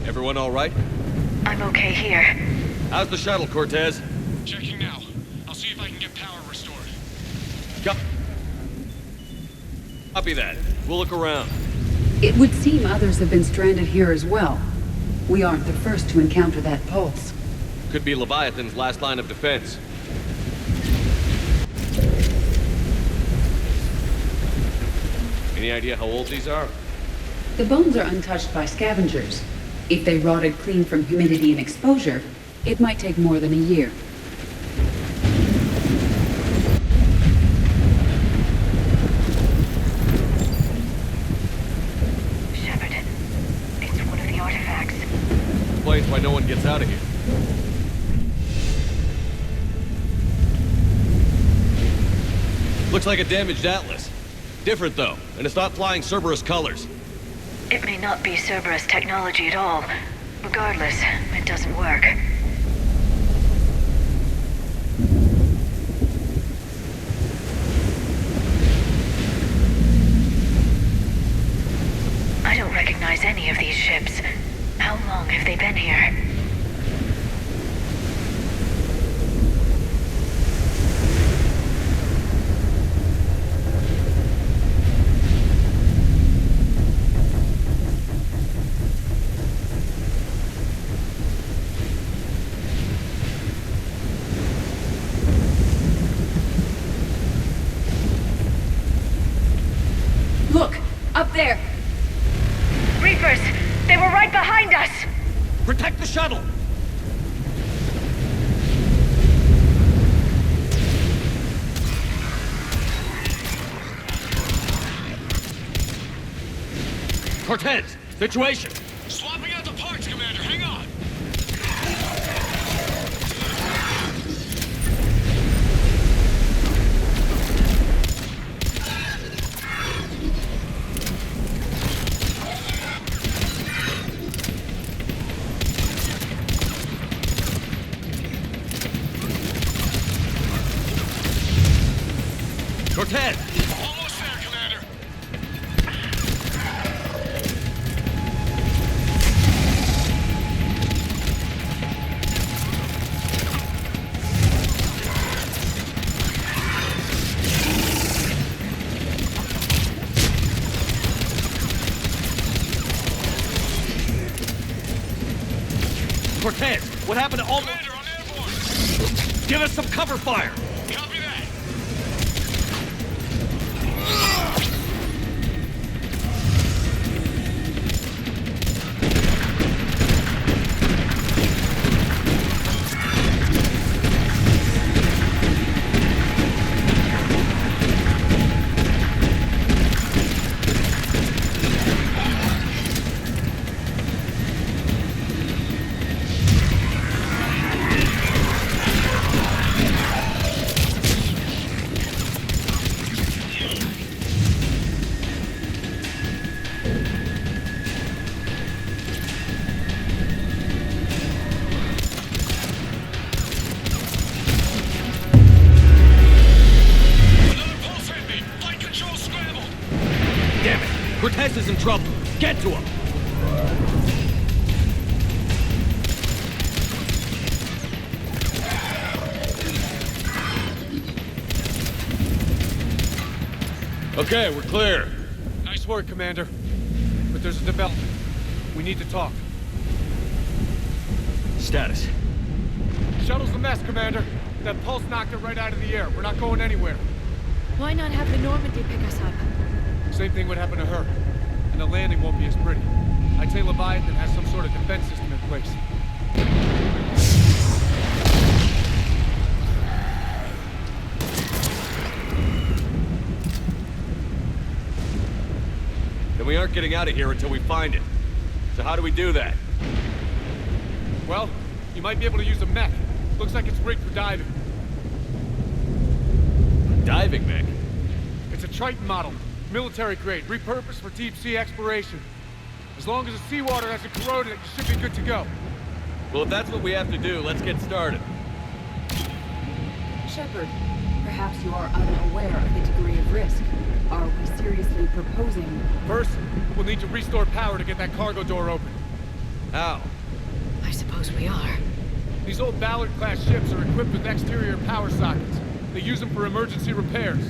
Everyone all right? I'm okay here. How's the shuttle, Cortez? Checking now. I'll see if I can get power restored. Copy that. We'll look around. It would seem others have been stranded here as well. We aren't the first to encounter that pulse. Could be Leviathan's last line of defense. Any idea how old these are? The bones are untouched by scavengers. If they rotted clean from humidity and exposure, it might take more than a year. no one gets out of here. Looks like a damaged Atlas. Different though, and it's not flying Cerberus colors. It may not be Cerberus technology at all. Regardless, it doesn't work. I don't recognize any of these ships. How long have they been here? Look! Up there! Reapers! They were right behind us! Protect the shuttle! Cortez, situation! Swapping out the parts, Commander. Hang on. Cortez! Almost there, Commander. Cortez, what happened to all... Commander, I'm airborne. Give us some cover fire! Copy that. Cortez is in trouble. Get to him! Okay, we're clear. Nice work, Commander. But there's a development. We need to talk. Status. Shuttle's a mess, Commander. That pulse knocked it right out of the air. We're not going anywhere. Why not have the Normandy pick us up? Same thing would happen to her. And the landing won't be as pretty. I'd say Leviathan has some sort of defense system in place. Then we aren't getting out of here until we find it. So how do we do that? Well, you might be able to use a mech. Looks like it's rigged for diving. A diving mech? It's a Triton model. Military grade, repurposed for deep sea exploration. As long as the seawater hasn't corroded it, you should be good to go. Well, if that's what we have to do, let's get started. Shepard, perhaps you are unaware of the degree of risk. Are we seriously proposing... First, we'll need to restore power to get that cargo door open. How? I suppose we are. These old Ballard-class ships are equipped with exterior power sockets. They use them for emergency repairs.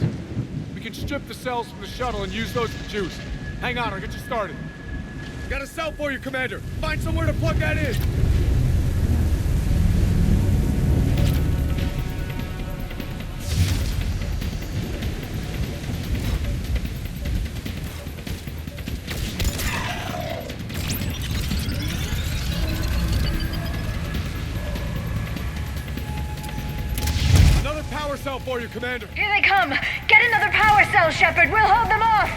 We can strip the cells from the shuttle and use those for juice. Hang on, I'll get you started. Got a cell for you, Commander. Find somewhere to plug that in. Another power cell for you, Commander. Here they come! Get another power cell, Shepard! We'll hold them off!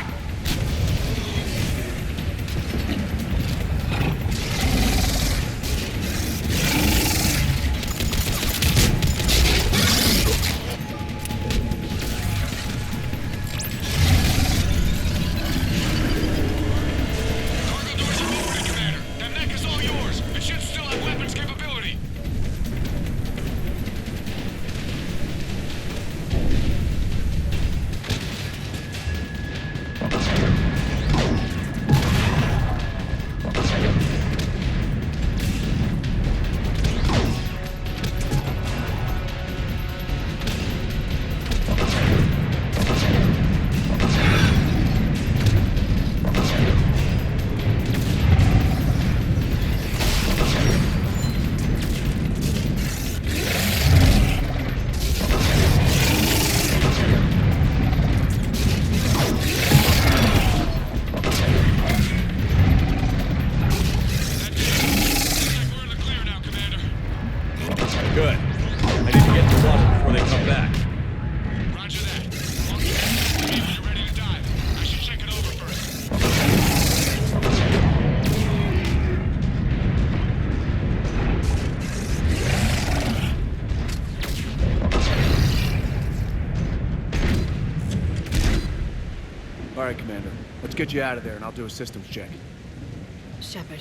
All right, Commander. Let's get you out of there, and I'll do a systems check. Shepard,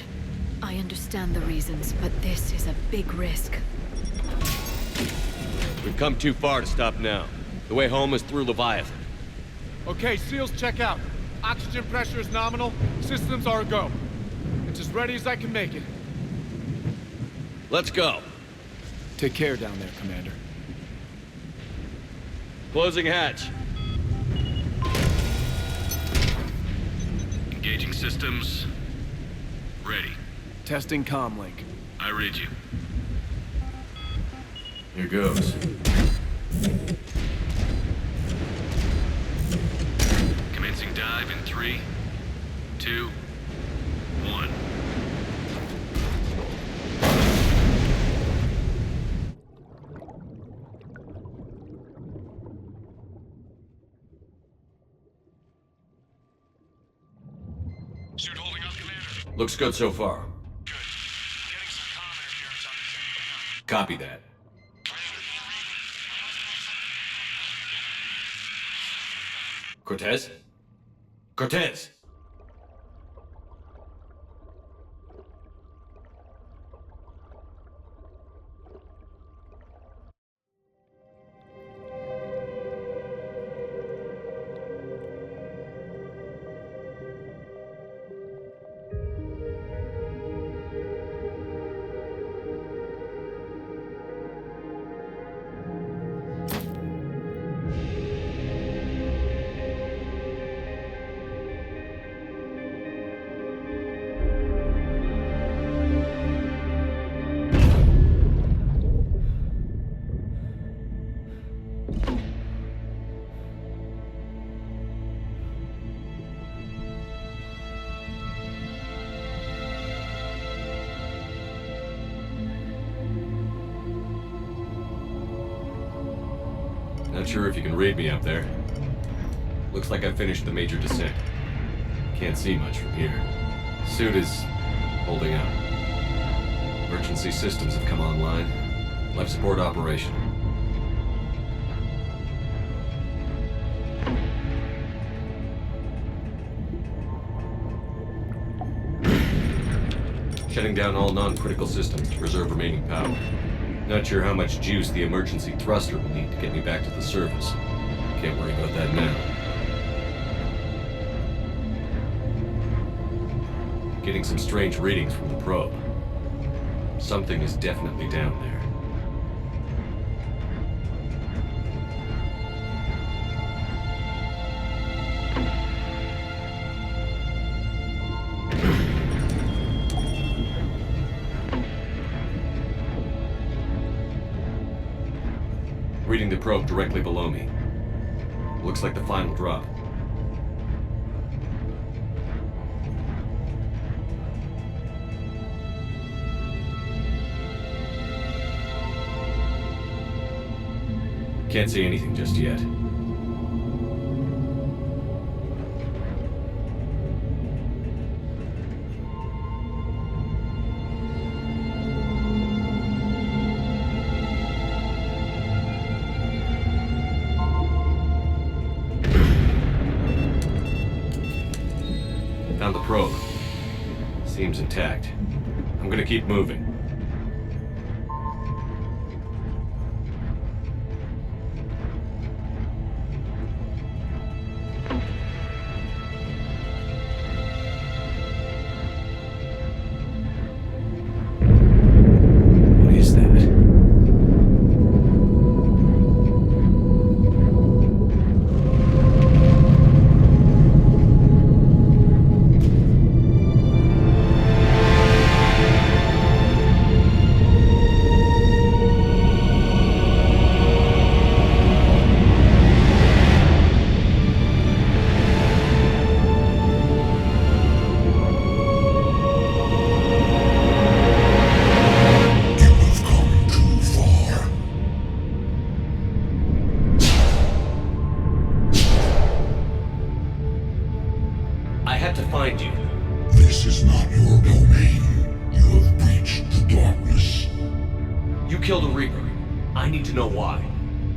I understand the reasons, but this is a big risk. We've come too far to stop now. The way home is through Leviathan. Okay, SEALs check out. Oxygen pressure is nominal. Systems are a go. It's as ready as I can make it. Let's go. Take care down there, Commander. Closing hatch. Engaging systems. Ready. Testing comlink. I read you. Here goes. Commencing dive in 3, 2, 1. Suit holding up, Commander. Looks good so far. Good. Getting some comm interference on the thing. Copy that. Cortez? Cortez! Not sure if you can read me up there. Looks like I finished the major descent. Can't see much from here. Suit is holding up. Emergency systems have come online. Life support operation. Shutting down all non-critical systems to preserve remaining power. Not sure how much juice the emergency thruster will need to get me back to the surface. Can't worry about that now. Getting some strange readings from the probe. Something is definitely down there. Reading the probe directly below me. Looks like the final drop. Can't see anything just yet. Found the probe. Seems intact. I'm gonna keep moving. What is that? This is not your domain. You have breached the darkness. You killed a Reaper. I need to know why.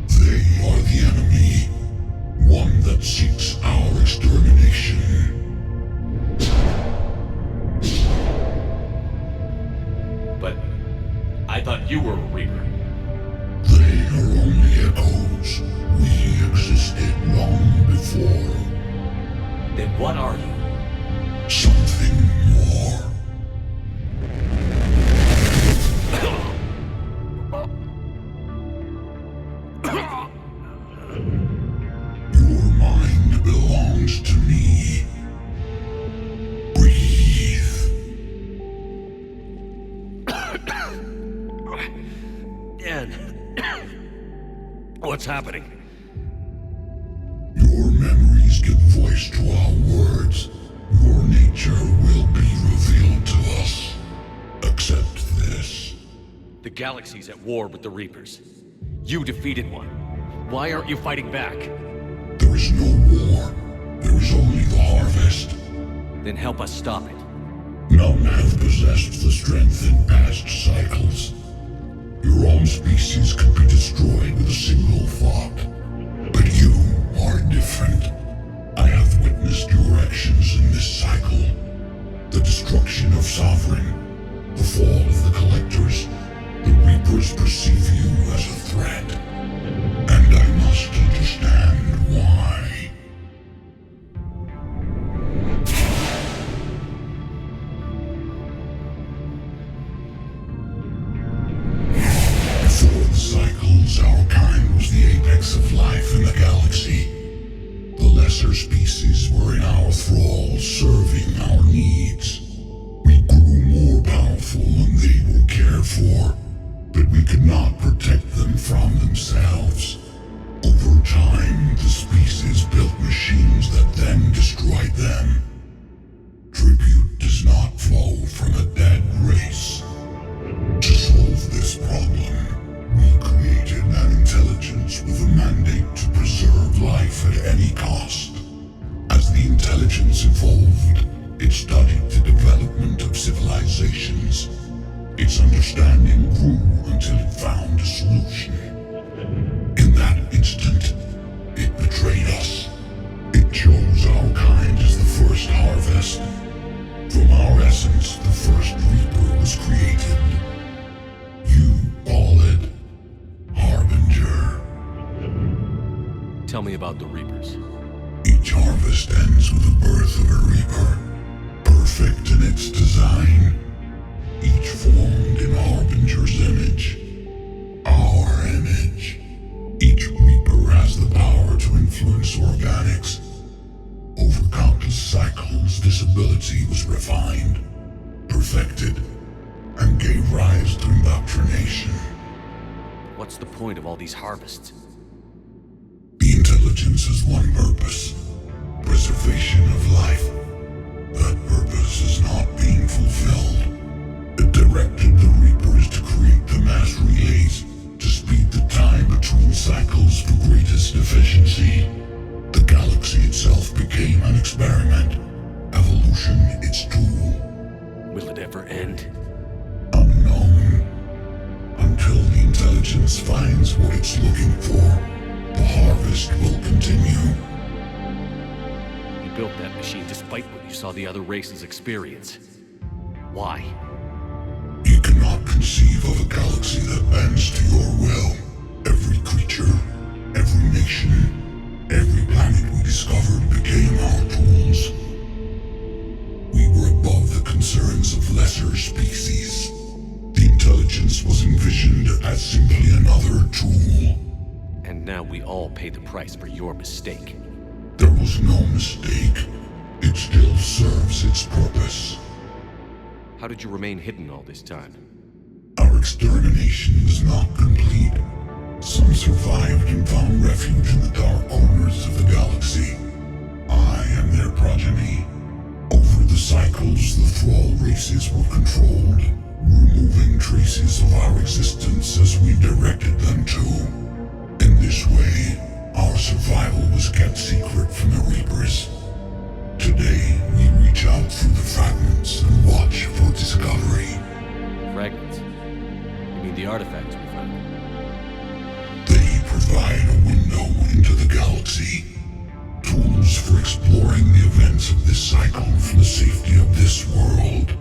They are the enemy. One that seeks our extermination. But I thought you were a Reaper. They are only echoes. We existed long before. Then what are you? Something more. Your mind belongs to me. Breathe. Dan, what's happening? Your memories give voice to our words. Your nature will be revealed to us. Accept this. The galaxy's at war with the Reapers. You defeated one. Why aren't you fighting back? There is no war. There is only the harvest. Then help us stop it. None have possessed the strength in past cycles. Your own species could be destroyed with a single thought. But you are different. I have witnessed your actions in this cycle. The destruction of Sovereign, the fall of the Collectors. The Reapers perceive you as a threat. And I must understand why. Before the cycles, our kind was the apex of life in the galaxy. The lesser species were in our thrall, serving our needs. We grew more powerful and they were cared for, but we could not protect them from themselves. Over time, the species built machines that then destroyed them. Tribute does not flow from a dead race. To solve this problem, we created an intelligence with a mandate to preserve life at any cost. As the intelligence evolved, it studied the development of civilizations. Its understanding grew until it found a solution. In that instant, it betrayed us. It chose our kind as the first harvest. From our essence, the first Reaper was created. You call it Harbinger. Tell me about the Reapers. Each harvest ends with the birth of a Reaper, perfect in its design. Each formed in Harbinger's image. Our image. Each Reaper has the power to influence organics. Over countless cycles, this ability was refined, perfected, and gave rise to indoctrination. What's the point of all these harvests? The intelligence has one purpose: preservation of life. That purpose is not being fulfilled. It directed the Reapers to create the mass relays to speed the time between cycles for greatest efficiency. The galaxy itself became an experiment, evolution its tool. Will it ever end? Unknown. Until the intelligence finds what it's looking for, the harvest will continue. You built that machine despite what you saw the other races experience. Why? You cannot conceive of a galaxy that bends to your will. Every creature, every nation, every planet we discovered became our tools. We were above the concerns of lesser species. The intelligence was envisioned as simply another tool. And now we all pay the price for your mistake. There was no mistake. It still serves its purpose. How did you remain hidden all this time? Our extermination was not complete. Some survived and found refuge in the dark corners of the galaxy. I am their progeny. Over the cycles, the thrall races were controlled, removing traces of our existence as we directed them to. In this way, our survival was kept secret from the Reapers. Today, we reach out through the fragments and watch for discovery. Fragments? You mean the artifacts we found? They provide a window into the galaxy. Tools Reapers for exploring the events of this cycle for the safety of this world.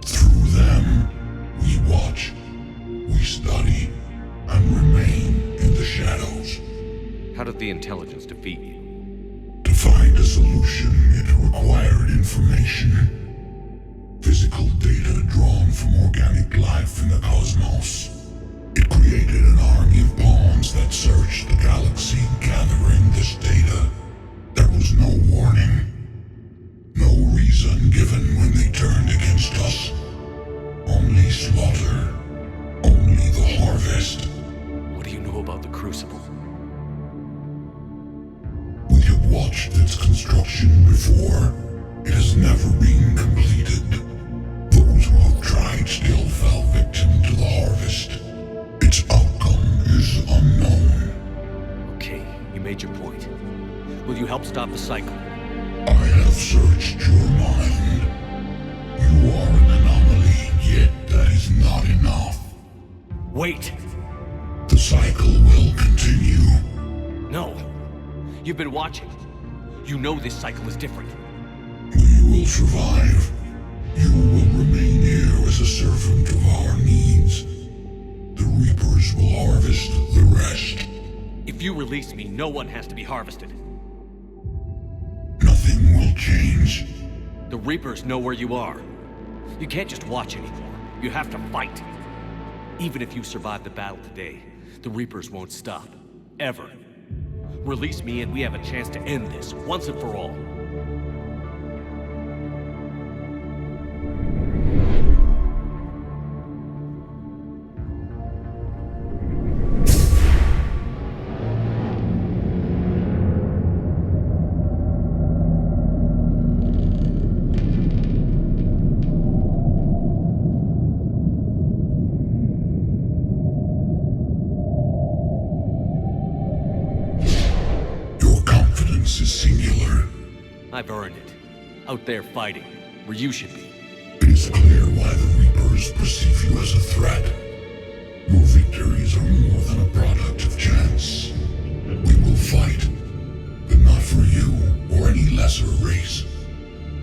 Through them, we watch, we study, and remain in the shadows. How did the intelligence defeat you? To find a solution, it required information. Physical data drawn from organic life in the cosmos. It created an army of pawns that searched the galaxy gathering this data. There was no warning. No reason given when they turned against us. Only slaughter. Only the harvest. What do you know about the Crucible? We have watched its construction before. It has never been completed. Those who have tried still fell victim to the harvest. Its outcome is unknown. Okay, you made your point. Will you help stop the cycle? I have searched your mind. You are an anomaly, yet that is not enough. Wait! The cycle will continue. No! You've been watching. You know this cycle is different. We will survive. You will remain here as a servant of our needs. The Reapers will harvest the rest. If you release me, no one has to be harvested. Nothing will change. The Reapers know where you are. You can't just watch anymore. You have to fight. Even if you survive the battle today, the Reapers won't stop. Ever. Release me and we have a chance to end this, once and for all. I've earned it. Out there fighting, where you should be. It is clear why the Reapers perceive you as a threat. Your victories are more than a product of chance. We will fight, but not for you or any lesser race.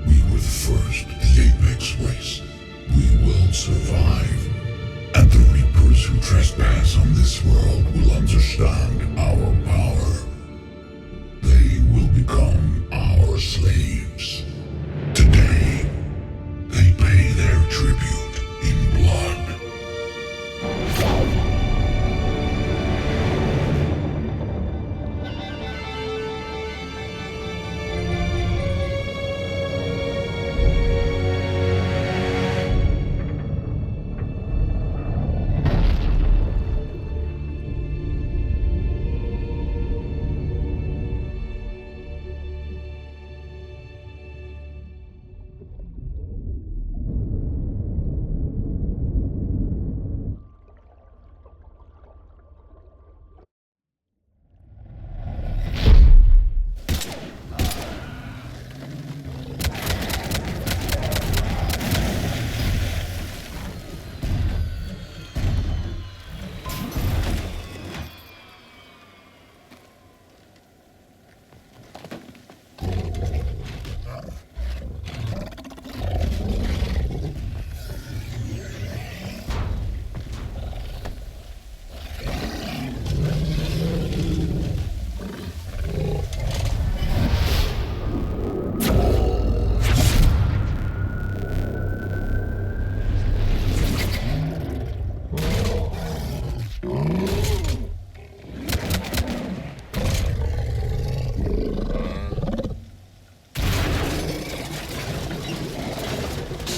We were the first, the apex race. We will survive. And the Reapers who trespass on this world will understand our power. They will become our slaves. Today, they pay their tribute in blood.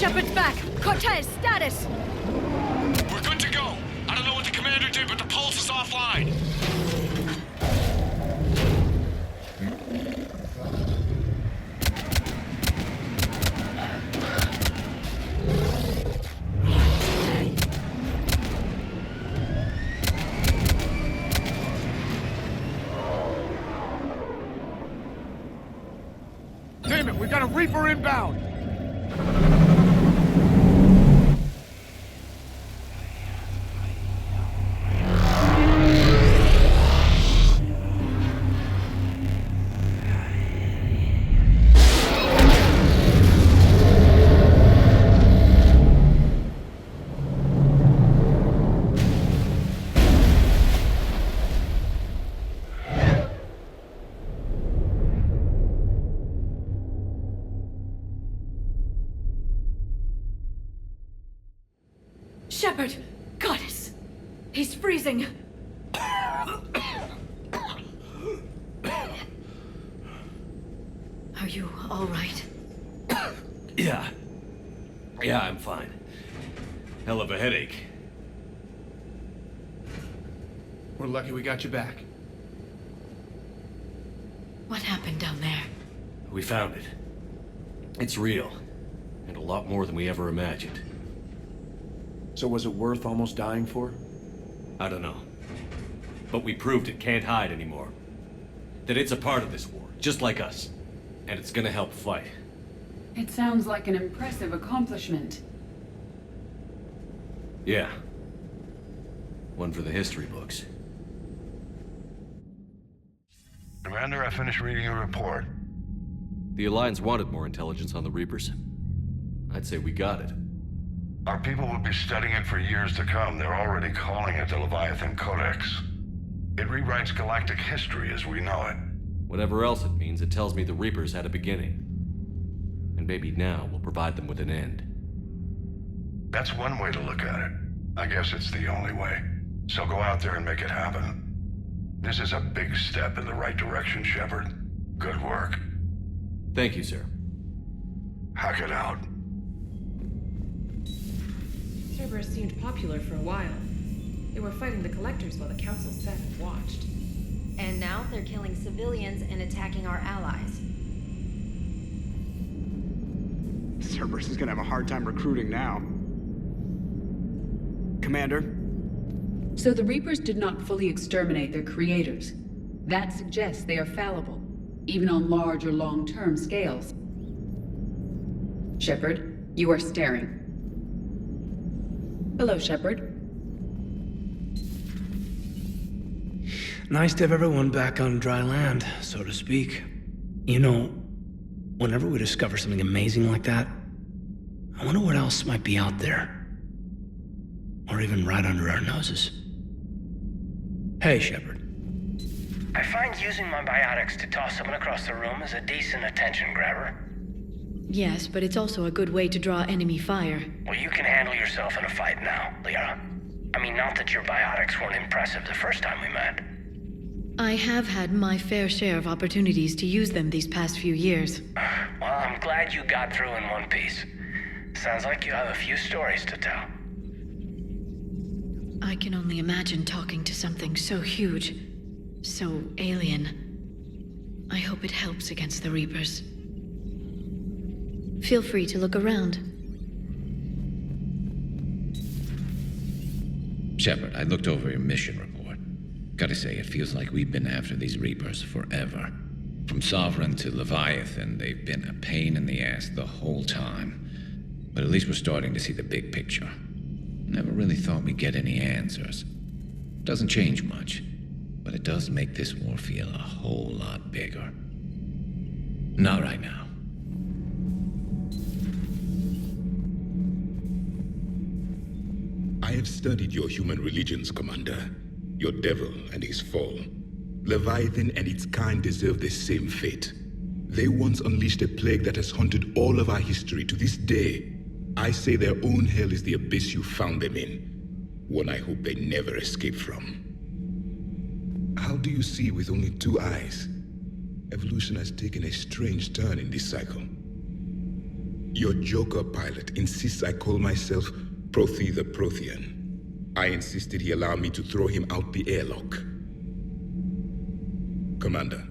Shepard's back. Cortez, status. We're good to go. I don't know what the commander did, but the pulse is offline. Damn it, we got a Reaper inbound! Shepard! Goddess! He's freezing! Are you all right? Yeah. Yeah, I'm fine. Hell of a headache. We're lucky we got you back. What happened down there? We found it. It's real. And a lot more than we ever imagined. So was it worth almost dying for? I don't know. But we proved it can't hide anymore. That it's a part of this war, just like us. And it's gonna help fight. It sounds like an impressive accomplishment. Yeah. One for the history books. Commander, I finished reading your report. The Alliance wanted more intelligence on the Reapers. I'd say we got it. Our people will be studying it for years to come. They're already calling it the Leviathan Codex. It rewrites galactic history as we know it. Whatever else it means, it tells me the Reapers had a beginning. And maybe now we'll provide them with an end. That's one way to look at it. I guess it's the only way. So go out there and make it happen. This is a big step in the right direction, Shepard. Good work. Thank you, sir. Hack it out. Cerberus seemed popular for a while. They were fighting the Collectors while the Council sat and watched. And now they're killing civilians and attacking our allies. Cerberus is gonna have a hard time recruiting now. Commander? So the Reapers did not fully exterminate their creators. That suggests they are fallible, even on large or long-term scales. Shepard, you are staring. Hello, Shepard. Nice to have everyone back on dry land, so to speak. You know, whenever we discover something amazing like that, I wonder what else might be out there. Or even right under our noses. Hey, Shepard. I find using my biotics to toss someone across the room is a decent attention grabber. Yes, but it's also a good way to draw enemy fire. Well, you can handle yourself in a fight now, Liara. I mean, not that your biotics weren't impressive the first time we met. I have had my fair share of opportunities to use them these past few years. Well, I'm glad you got through in one piece. Sounds like you have a few stories to tell. I can only imagine talking to something so huge, so alien. I hope it helps against the Reapers. Feel free to look around. Shepard, I looked over your mission report. Gotta say, it feels like we've been after these Reapers forever. From Sovereign to Leviathan, they've been a pain in the ass the whole time. But at least we're starting to see the big picture. Never really thought we'd get any answers. Doesn't change much, but it does make this war feel a whole lot bigger. Not right now. I have studied your human religions, Commander. Your devil and his fall. Leviathan and its kind deserve the same fate. They once unleashed a plague that has haunted all of our history to this day. I say their own hell is the abyss you found them in. One I hope they never escape from. How do you see with only two eyes? Evolution has taken a strange turn in this cycle. Your Joker pilot insists I call myself Prothi the Prothean. I insisted he allow me to throw him out the airlock. Commander.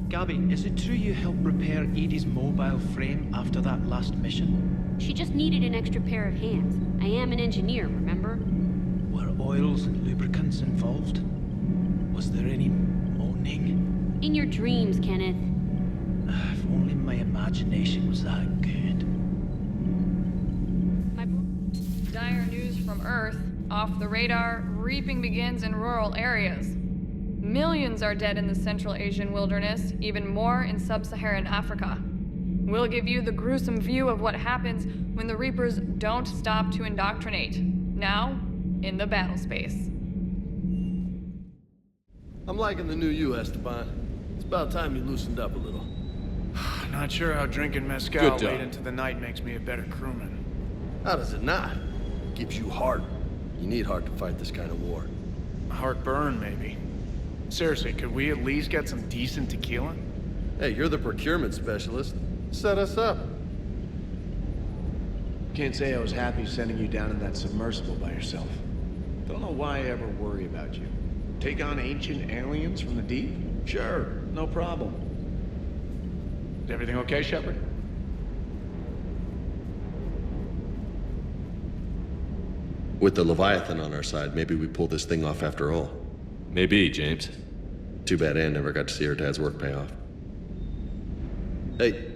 Gabby, is it true you helped repair Edie's mobile frame after that last mission? She just needed an extra pair of hands. I am an engineer, remember? Were oils and lubricants involved? Was there any moaning? In your dreams, Kenneth. If only my imagination was that good. Dire news from Earth. Off the radar, reaping begins in rural areas. Millions are dead in the Central Asian wilderness, even more in sub-Saharan Africa. We'll give you the gruesome view of what happens when the Reapers don't stop to indoctrinate. Now, in the battle space. I'm liking the new you, Esteban. It's about time you loosened up a little. Not sure how drinking mezcal late into the night makes me a better crewman. How does it not? It gives you heart. You need heart to fight this kind of war. Heartburn, maybe. Seriously, could we at least get some decent tequila? Hey, you're the procurement specialist. Set us up. Can't say I was happy sending you down in that submersible by yourself. Don't know why I ever worry about you. Take on ancient aliens from the deep? Sure, no problem. Is everything okay, Shepard? With the Leviathan on our side, maybe we pull this thing off after all. Maybe, James. Too bad Anne never got to see her dad's work pay off. Hey,